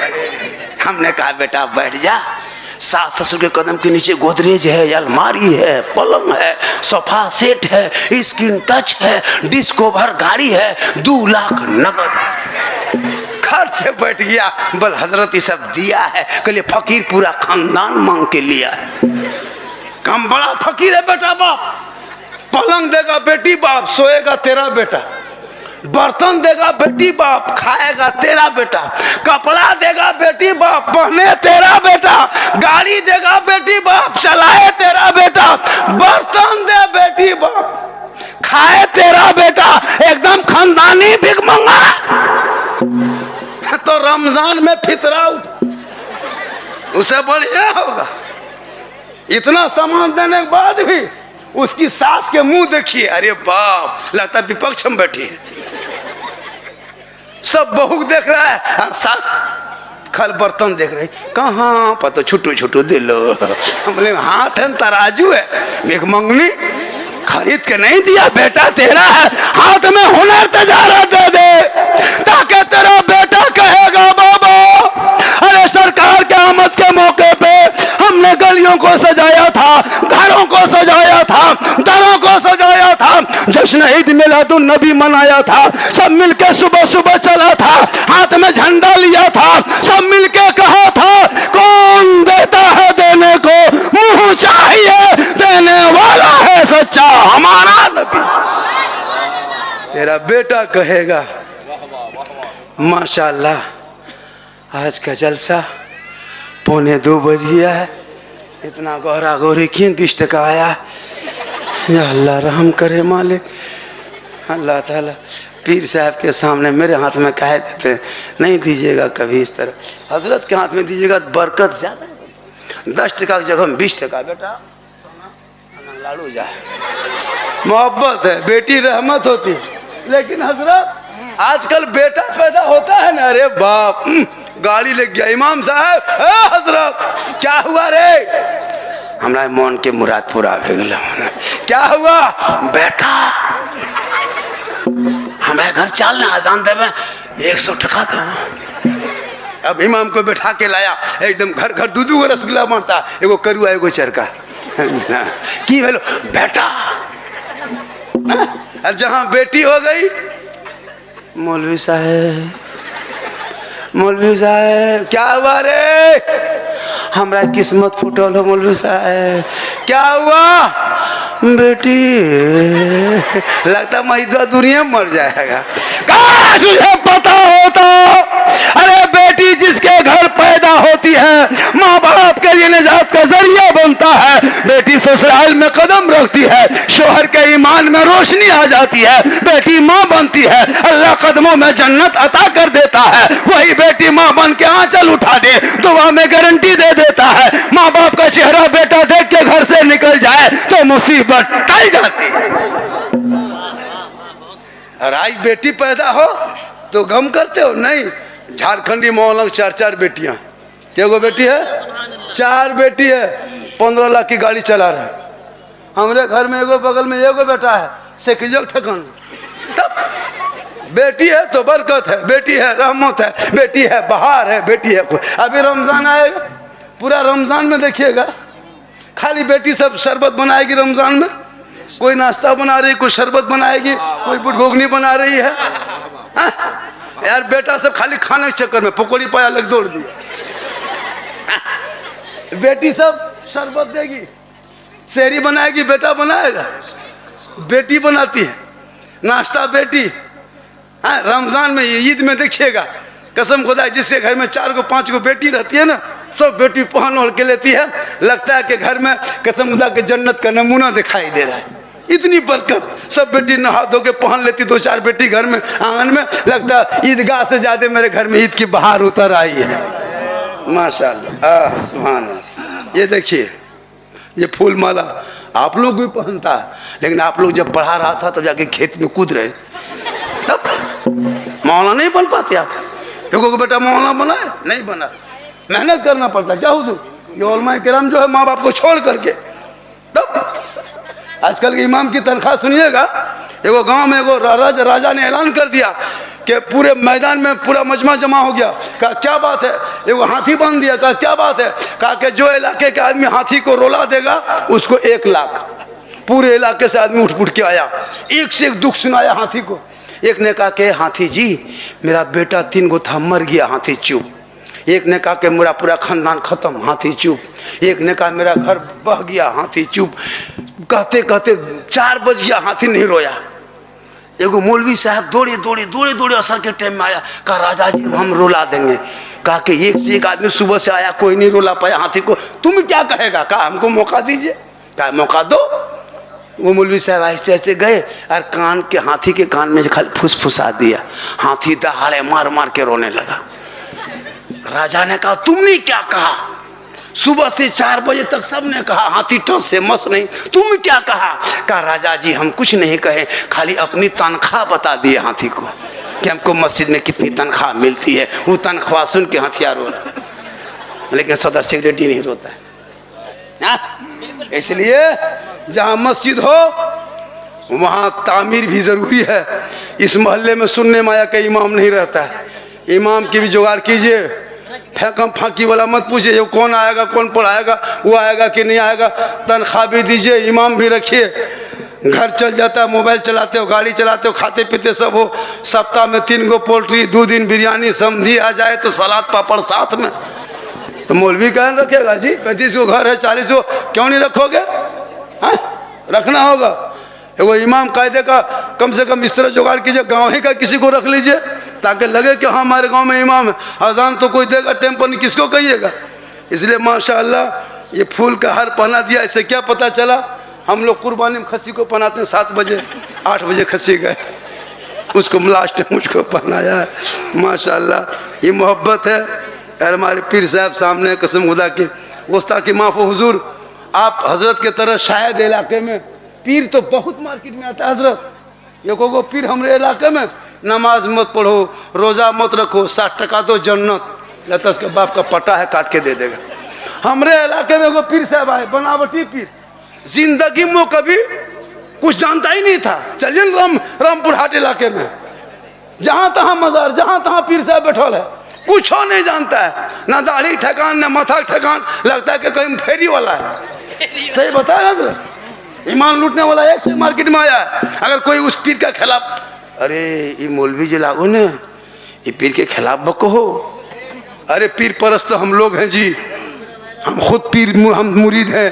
हमने कहा बेटा बैठ जा, सास ससुर के कदम के नीचे गोदरेज है, अलमारी है, पलंग है, सोफा सेट है, स्क्रीन टच है, डिश कवर गाड़ी है, 2 लाख नगद। घर से बैठ गया, बोल हजरत ये सब दिया है। कहलिए फकीर पूरा खानदान मांग के लिया है। कम बड़ा फकीर है बेटा बाप। पलंग देगा बेटी बाप, सोएगा तेरा बेटा। बर्तन देगा बेटी बाप, खाएगा तेरा बेटा। कपड़ा देगा बेटी बाप, पहने तेरा बेटा। गाड़ी देगा बेटी बाप, चलाए तेरा बेटा। बर्तन दे बेटी बाप, खाए तेरा बेटा। एकदम खानदानी भिखमंगा। तो रमजान में फितरा उसे बढ़िया होगा। इतना सामान देने के बाद भी उसकी सास के मुंह देखिए, अरे बाप, लगता है विपक्ष में बैठी है। सब बहू देख रहा है और सास खल बर्तन देख रही, कहाँ पता छुट्टू छुट्टू दे लो। बोले हाथ है तराजू है, एक मंगनी खरीद के नहीं दिया बेटा तेरा है, हाथ में हुनर तजारा दे दे, ताकि तेरा बेटा कहेगा बाबा अरे सरकार के आमद के मौके पे हमने गलियों को सजाया था, घरों को सजाया था, दरों को सजाया था, जश्न ईद मिलादुन नबी मनाया था, सब मिलके सुबह सुबह चला था, हाथ में झंडा लिया था, सब मिलके कहा था कौन देता है देने को, मुंह चाहिए देने वाला है सच्चा हमारा नबी। तेरा बेटा कहेगा माशाल्लाह आज का जलसा 1:45 बज गया है। इतना गौरा गौरी क्यों 20 टका आया। या अल्लाह रहम करे मालिक। अल्लाह ताला पीर साहब के सामने मेरे हाथ में कह देते हैं, नहीं दीजिएगा कभी इस तरह, हजरत के हाथ में दीजिएगा बरकत ज़्यादा है। 10 टका की जगह 20 टका बेटा लाड़ू जाए। मोहब्बत है, बेटी रहमत होती है। लेकिन हजरत आजकल बेटा पैदा होता है ना, अरे बाप गाड़ी लग गया इमाम साहब। हजरत क्या हुआ रे? हमारा मन के मुराद पूरा हो गया। क्या हुआ? बेटा हमारे घर चल ना आजान देवे 100 टका दे। अब इमाम को बैठा के लाया, एकदम घर घर दूध को रसगुल्ला बांटता, एगो करुआ एगो चरका। की भेलो बेटा? और जहां बेटी हो गई, मौलवी साहब मौलवी साहब क्या हुआ रे? हमारा किस्मत फुटल हो मौलवी साहब। क्या हुआ? बेटी लगता महिदवा दुनिया मर जाएगा। काश मुझे पता होता। अरे बेटी जिसके घर पैदा होती है माँ बाप के लिए निजात का जरिया बनता है। बेटी ससुराल में कदम रखती है, शोहर के ईमान में रोशनी आ जाती है। बेटी माँ बनती है, अल्लाह कदमों में जन्नत अता कर देता है। वही बेटी माँ बन के आंचल उठा दे, दुआ में गारंटी दे देता है। माँ बाप का चेहरा बेटा देख के घर से निकल जाए तो मुसीबत टल जाती है। और आज बेटी पैदा हो तो गम करते हो? नहीं, झारखंडी मोहल्ला 4 बेटियां। एगो बेटी है, 4 बेटी है, 15 लाख की गाड़ी चला रहा है। हमारे घर में एगो बगल में एगो बेटा है, सेकिजो ठकन। तब बेटी है तो बरकत है, बेटी है रहमत है, बेटी है बहार है, बेटी है। अभी रमजान आएगा, पूरा रमजान में देखिएगा खाली बेटी सब शरबत बनाएगी। रमजान में कोई नाश्ता बना रही, कोई शरबत बनाएगी, कोई बुटघोगनी बना रही है। यार बेटा सब खाली खाने के चक्कर में पकौड़ी पाया लग दौड़ दी। बेटी सब शरबत देगी, शहरी बनाएगी, बेटा बनाएगा। बेटी बनाती है, नाश्ता बेटी। रमजान में ईद में देखिएगा, कसम खुदा जिससे घर में 4 को 5 को बेटी रहती है ना, सब बेटी पहन ओढ़ के लेती है। लगता है कि घर में कसम खुदा के जन्नत का नमूना दिखाई दे रहा है। इतनी बरकत, सब बेटी नहा धो के पहन लेती। 2-4 बेटी घर में आंगन में, लगता है ईदगाह से ज्यादा मेरे घर में ईद की बहार उतर आई है। माशाअल्लाह सुभान अल्लाह। ये देखिए ये फूल माला आप लोग भी पहनता है, लेकिन आप लोग जब पढ़ा रहा था तो जाके खेत में कूद रहे, तब मौलाना नहीं बन पाते आप। देखो बेटा मौलाना बना है, नहीं बना, मेहनत करना पड़ता। क्या हो ये उलमा किराम जो है माँ बाप को छोड़ करके। तब आजकल के इमाम की तनख्वाह सुनिएगा। एगो गांव में एगो राजा ने ऐलान कर दिया कि पूरे मैदान में पूरा मजमा जमा हो गया। कहा क्या बात है? एगो हाथी बांध दिया। कहा क्या बात है? कहा कि जो इलाके के आदमी हाथी को रोला देगा उसको 1 लाख। पूरे इलाके से आदमी उठ के आया, एक से एक दुख सुनाया हाथी को। एक ने कहा कि हाथी जी मेरा बेटा 3 गो था, मर गया, हाथी चुप। एक ने कहा कि मेरा पूरा खानदान खत्म, हाथी चुप। एक ने कहा मेरा घर बह गया, हाथी चुप। कहते कहते 4 बज गया, हाथी नहीं रोया। एगो मौलवी साहब दौड़े असर के टाइम में आया। कहा राजा जी हम रुला देंगे। कहा कि एक से एक आदमी सुबह से आया, कोई नहीं रुला पाया हाथी को, तुम क्या कहेगा? कहा हमको मौका दीजिए। कहा मौका दो। वो मौलवी साहब आहिस्ते आहिस्ते गए और कान के हाथी के कान में खाली फुसफुसा दिया। हाथी दहाड़े मार मार के रोने लगा। राजा ने कहा तुमने क्या कहा? सुबह से 4 बजे तक सबने कहा हाथी टस से मस नहीं, तुम क्या कहा? कहा राजा जी हम कुछ नहीं कहे, खाली अपनी तनख्वाह बता दिए हाथी को कि हमको मस्जिद में कितनी तनख्वाह मिलती है। वो तनख्वाह सुन के हथियार रो रहा, लेकिन सदर सेक्रेटरी नहीं रोता है। इसलिए जहाँ मस्जिद हो वहाँ तामीर भी जरूरी है। इस मोहल्ले में सुनने में आया कि इमाम नहीं रहता है, इमाम की भी जुगाड़ कीजिए। फेंकम फांकी वाला मत पूछिए ये कौन आएगा कौन पढ़ाएगा, वो आएगा कि नहीं आएगा। तनख्वाह भी दीजिए, इमाम भी रखिए। घर चल जाता है, मोबाइल चलाते हो, गाड़ी चलाते हो, खाते पीते सब हो। सप्ताह में 3 गो पोल्ट्री, 2 दिन बिरयानी, समधी आ जाए तो सलाद पापड़ साथ में, तो मौलवी कहाँ रखेगा जी? 35 गो घर है, 40 गो क्यों नहीं रखोगे? हाँ रखना होगा। वो इमाम कायदे का कम से कम इस तरह जुगाड़ कीजिए, गाँव ही का किसी को रख लीजिए। ताकि लगे कि हाँ हमारे गांव में इमाम है। अजान तो कोई देगा, टेम्पो नहीं, किसको कहिएगा। इसलिए माशाअल्लाह ये फूल का हार पहना दिया। इससे क्या पता चला, हम लोग कुर्बानी में खस्सी को पहनाते हैं 7 बजे, 8 बजे खस्सी गए, उसको लास्ट में मुझको पहनाया है। माशाअल्लाह ये मोहब्बत है। और हमारे पीर साहब सामने कसम खुदा की, गुस्ताखी माफ़ हुजूर, आप हजरत के तरह शायद इलाके में पीर तो बहुत मार्केट में आता है हजरत। ये को पीर हमारे इलाके में नमाज मत पढ़ो, रोज़ा मत रखो, 60 टका दो जन्नत, या तो उसके बाप का पटा है काट के दे देगा। हमारे इलाके में वो पीर साहब आए, बनावटी पीर, जिंदगी में कभी कुछ जानता ही नहीं था। चलिए रामपुर हाट इलाके में जहाँ तहाँ मजार, जहाँ तहाँ पीर साहब बैठल है, कुछ नहीं जानता है, ना दाढ़ी ठकान ना माथा ठकान, लगता है कि कहीं फेरी वाला है। सही बताया ना, ईमान लूटने वाला एक से मार्केट में आया है। अगर कोई उस पीर के खिलाफ, अरे ये मौलवी जी लागो ने, ये पीर के खिलाफ बको हो। अरे पीर परस्त हम लोग हैं जी, हम खुद पीर, हम मुरीद हैं।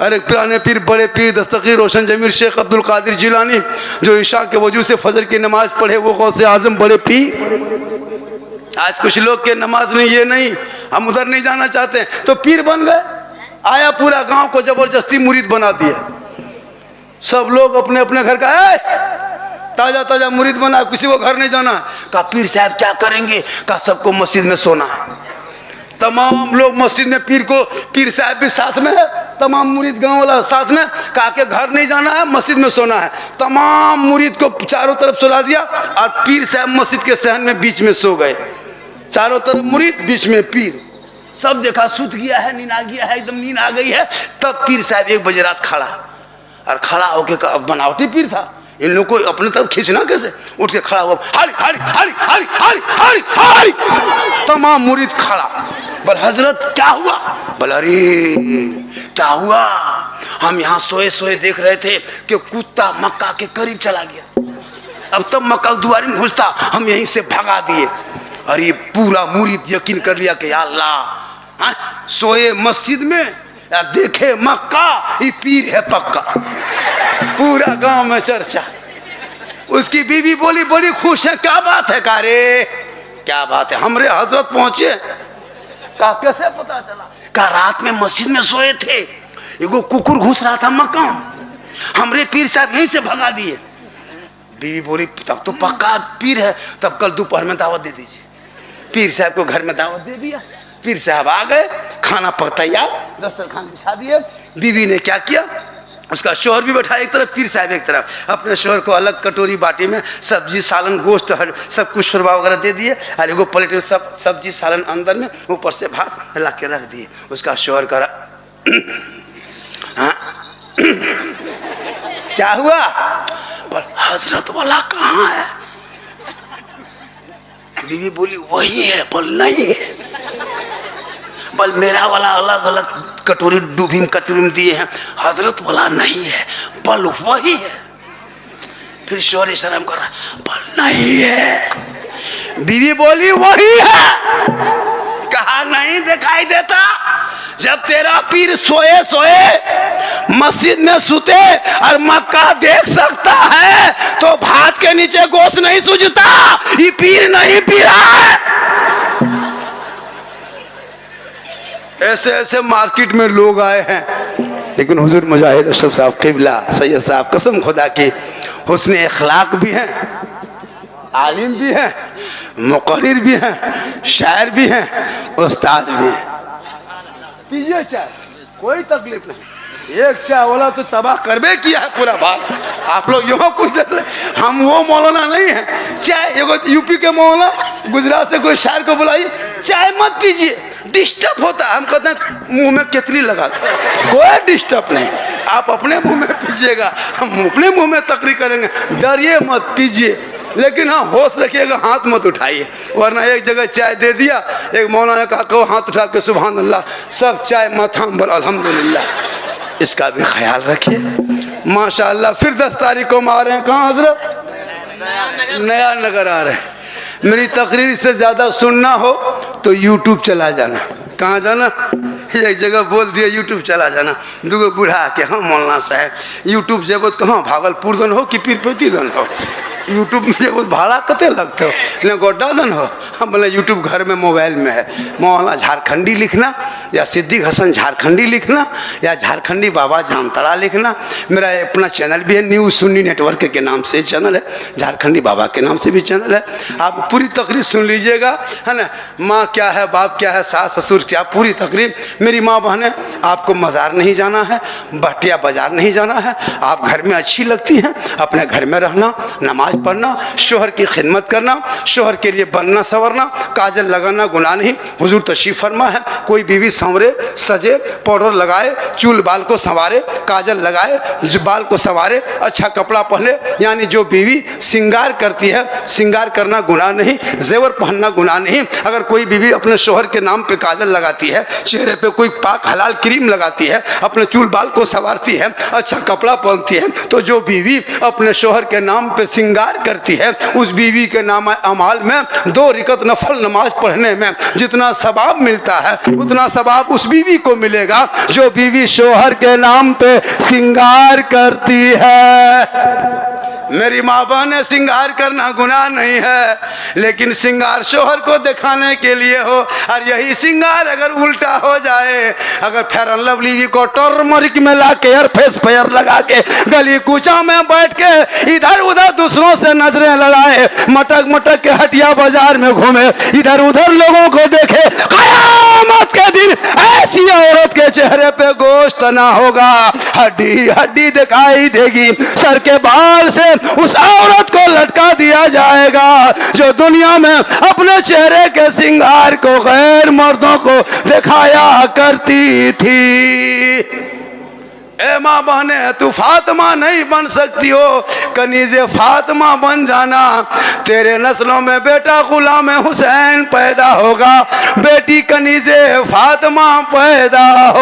अरे पुराने पीर, बड़े पीर दस्तगीर रोशन जमीर शेख अब्दुल कादिर जिलानी, जो ईशा के वजू से फजर की नमाज पढ़े, वो गौसे आजम बड़े पीर। आज कुछ लोग के नमाज नहीं, ये नहीं, हम उधर नहीं जाना चाहते, तो पीर बन गए। आया पूरा गांव को जबरदस्ती मुरीद बना दिया। सब लोग अपने अपने घर का है, ताजा ताजा मुरीद बना, किसी को घर नहीं जाना। कहा पीर साहब क्या करेंगे, कहा सबको मस्जिद में सोना है। तमाम लोग मस्जिद में, पीर को, पीर साहब भी साथ में है, तमाम मुरीद गांव वाला साथ में। कहा कि घर नहीं जाना है, मस्जिद में सोना है। तमाम मुरीद को चारों तरफ सुला दिया और पीर साहब मस्जिद के सहन में बीच में सो गए। चारों तरफ मुरीद, बीच में पीर। सब देखा सूत गया है, नींद आ गया है, एकदम नींद आ गई है। तब पीर साहब 1 बजे रात खड़ा, और खड़ा होके, बनावटी पीर था, इन लोग को अपने तरफ खींचना कैसे, उठ के खड़ा हुआ, हाली हाली हाली हाली हाली हाली हाली, तमाम मुरीद खड़ा। बोल हजरत क्या हुआ? बोल अरे क्या हुआ, हम यहाँ सोए सोए देख रहे थे कि कुत्ता मक्का के करीब चला गया। अब तब मक्का दुआरी में घुसता, हम यहीं से भगा दिए। अरे पूरा मुरीद यकीन कर लिया कि या अल्लाह, सोए मस्जिद में यार देखे मक्का, ये पीर है पक्का। पूरा गांव में चर्चा। उसकी बीवी बोली, बड़ी खुश है, क्या बात है? कहा रे क्या बात है, हमरे हजरत पहुंचे। कहा कैसे पता चला? कहा रात में मस्जिद में सोए थे, एगो कुकुर घुस रहा था मक्का, हमरे पीर साहब यहीं से भगा दिए। बीवी बोली तब तो पक्का पीर है, तब कल दोपहर में दावत दे दीजिए। पीर साहब को घर में दावत दे दिया। पीर साहब आ गए, खाना पक तैयार, दस्तरखान बिछा दिए। बीवी ने क्या किया, उसका शोहर भी बैठा एक तरफ, पीर साहब एक तरफ। अपने शोहर को अलग कटोरी बाटी में सब्जी सालन गोश्त हर सब कुछ शुरबा वगैरह दे दिए, और एगो प्लेट में सब सब्जी सालन अंदर में, ऊपर से भात ला के रख दिए। उसका शोहर करा क्या हुआ? पर हजरत वाला कहाँ है? बीवी बोली वही है। बोल नहीं है। बोल मेरा वाला अलग अलग कटोरी डूबी में कटोरी में दिए हैं, हजरत वाला नहीं है। बोल वही है। फिर शोर शर्म कर रहा, बोल नहीं है। बीवी बोली वही है। कहा नहीं दिखाई देता? जब तेरा पीर सोए सोए मस्जिद में सुते और मक्का देख सकता है, तो भात के नीचे गोश्त नहीं सूझता, ये पीर नहीं पी रहा है। ऐसे ऐसे मार्केट में लोग आए हैं, लेकिन हुजूर मुजाहिद अशरफ साहब क़िबला सैयद साहब कसम खुदा की हुस्न अखलाक भी हैं, आलिम भी हैं, मुक़र्रिर भी हैं, शायर भी हैं, उस्ताद भी हैं। पीजिए चाय, कोई तकलीफ नहीं। एक चाय वाला तो तबाह करबे किया है पूरा बात। आप लोग यहाँ कुछ देख रहे, हम वो मौलाना नहीं है। चाय एगो यूपी के मौलाना गुजरात से कोई शायर को बुलाइए, चाय मत पीजिए, डिस्टर्ब होता है। हम कहते हैं मुंह में केतली लगा दो, कोई डिस्टर्ब नहीं, आप अपने मुंह में पीजिएगा, हम अपने मुंह में तकरीर करेंगे। डरिए मत, पीजिए, लेकिन हाँ होश रखिएगा, हाथ मत उठाइए, वरना एक जगह चाय दे दिया, एक मौलाना ने कहा कहो हाथ उठा के सुभान अल्लाह, सब चाय माथा बोल अल्हम्दुलिल्लाह। इसका भी ख्याल रखिए। माशाअल्लाह फिर 10 तारीख को हम आ रहे हैं। कहाँ हजरत? नया नगर आ रहे हैं। मेरी तकरीर से ज़्यादा सुनना हो तो यूट्यूब चला जाना। कहाँ जाना? एक जगह बोल दिया यूट्यूब चला जाना। दूगो बूढ़ा के हाँ मौलाना साहब यूट्यूब जेबो कहाँ भागलपुर दन हो कि पीरपैती दन हो, यूट्यूब में वो भाड़ा कते लगते हो ने गोड्डा दन हो हम बोले यूट्यूब घर में मोबाइल में है। मौलाना झारखंडी लिखना या सिद्दीक हसन झारखंडी लिखना या झारखंडी बाबा जामतड़ा लिखना। मेरा अपना चैनल भी है, न्यूज़ सुन्नी नेटवर्क के नाम से चैनल है, झारखंडी बाबा के नाम से भी चैनल है। आप पूरी तकरीर सुन लीजिएगा, है ना। माँ क्या है, बाप क्या है, सास ससुर क्या, पूरी तकरीर। मेरी माँ बहनें, आपको मज़ार नहीं जाना है, बटिया बाजार नहीं जाना है, आप घर में अच्छी लगती हैं, अपने घर में रहना, नमाज पढ़ना, शोहर की खिदमत करना, शोहर के लिए बनना संवरना, काजल लगाना गुनाह नहीं। हुजूर तशरीफ फरमा है, कोई बीवी संवरे सजे, पाउडर लगाए, चूल बाल को संवारे, काजल लगाए, बाल को संवारे, अच्छा कपड़ा पहने, यानी जो बीवी श्रृंगार करती है, श्रृंगार करना गुनाह नहीं, जेवर पहनना गुनाह नहीं। अगर कोई बीवी अपने शोहर के नाम पे काजल लगाती है, चेहरे पे कोई पाक हलाल क्रीम लगाती है, अपने चूल बाल को संवारती है, अच्छा कपड़ा पहनती है, तो जो बीवी अपने शोहर के नाम पे श्रृंगार करती है, उस बीवी के नाम अमाल में 2 रकात नफल नमाज पढ़ने में जितना सवाब मिलता है, उतना सवाब उस बीवी को मिलेगा जो बीवी शोहर के नाम पे श्रृंगार करती है। मेरी माँ बहन, श्रृंगार करना गुनाह नहीं है, लेकिन श्रृंगार शोहर को दिखाने के लिए हो, और यही श्रृंगार अगर उल्टा हो जाए, अगर फेयर एंड लवली को टर्मरिक में ला के एयर फेस पेयर लगा के गली कूचा में बैठ के इधर उधर दूसरों से नजरें लड़ाए, मटक मटक के हटिया बाजार में घूमे, इधर उधर लोगों को देखे, क़यामत के दिन ऐसी औरत के चेहरे पे गोश्त ना होगा, हड्डी हड्डी दिखाई देगी, सर के बाल से उस औरत को लटका दिया जाएगा जो दुनिया में अपने चेहरे के श्रृंगार को गैर मर्दों को दिखाया करती थी। ए माँ बहने, तू फातिमा नहीं बन सकती हो, कनीज़े फातिमा बन जाना। तेरे नस्लों में बेटा गुलाम हुसैन पैदा होगा, बेटी कनीज़े फातिमा पैदा हो।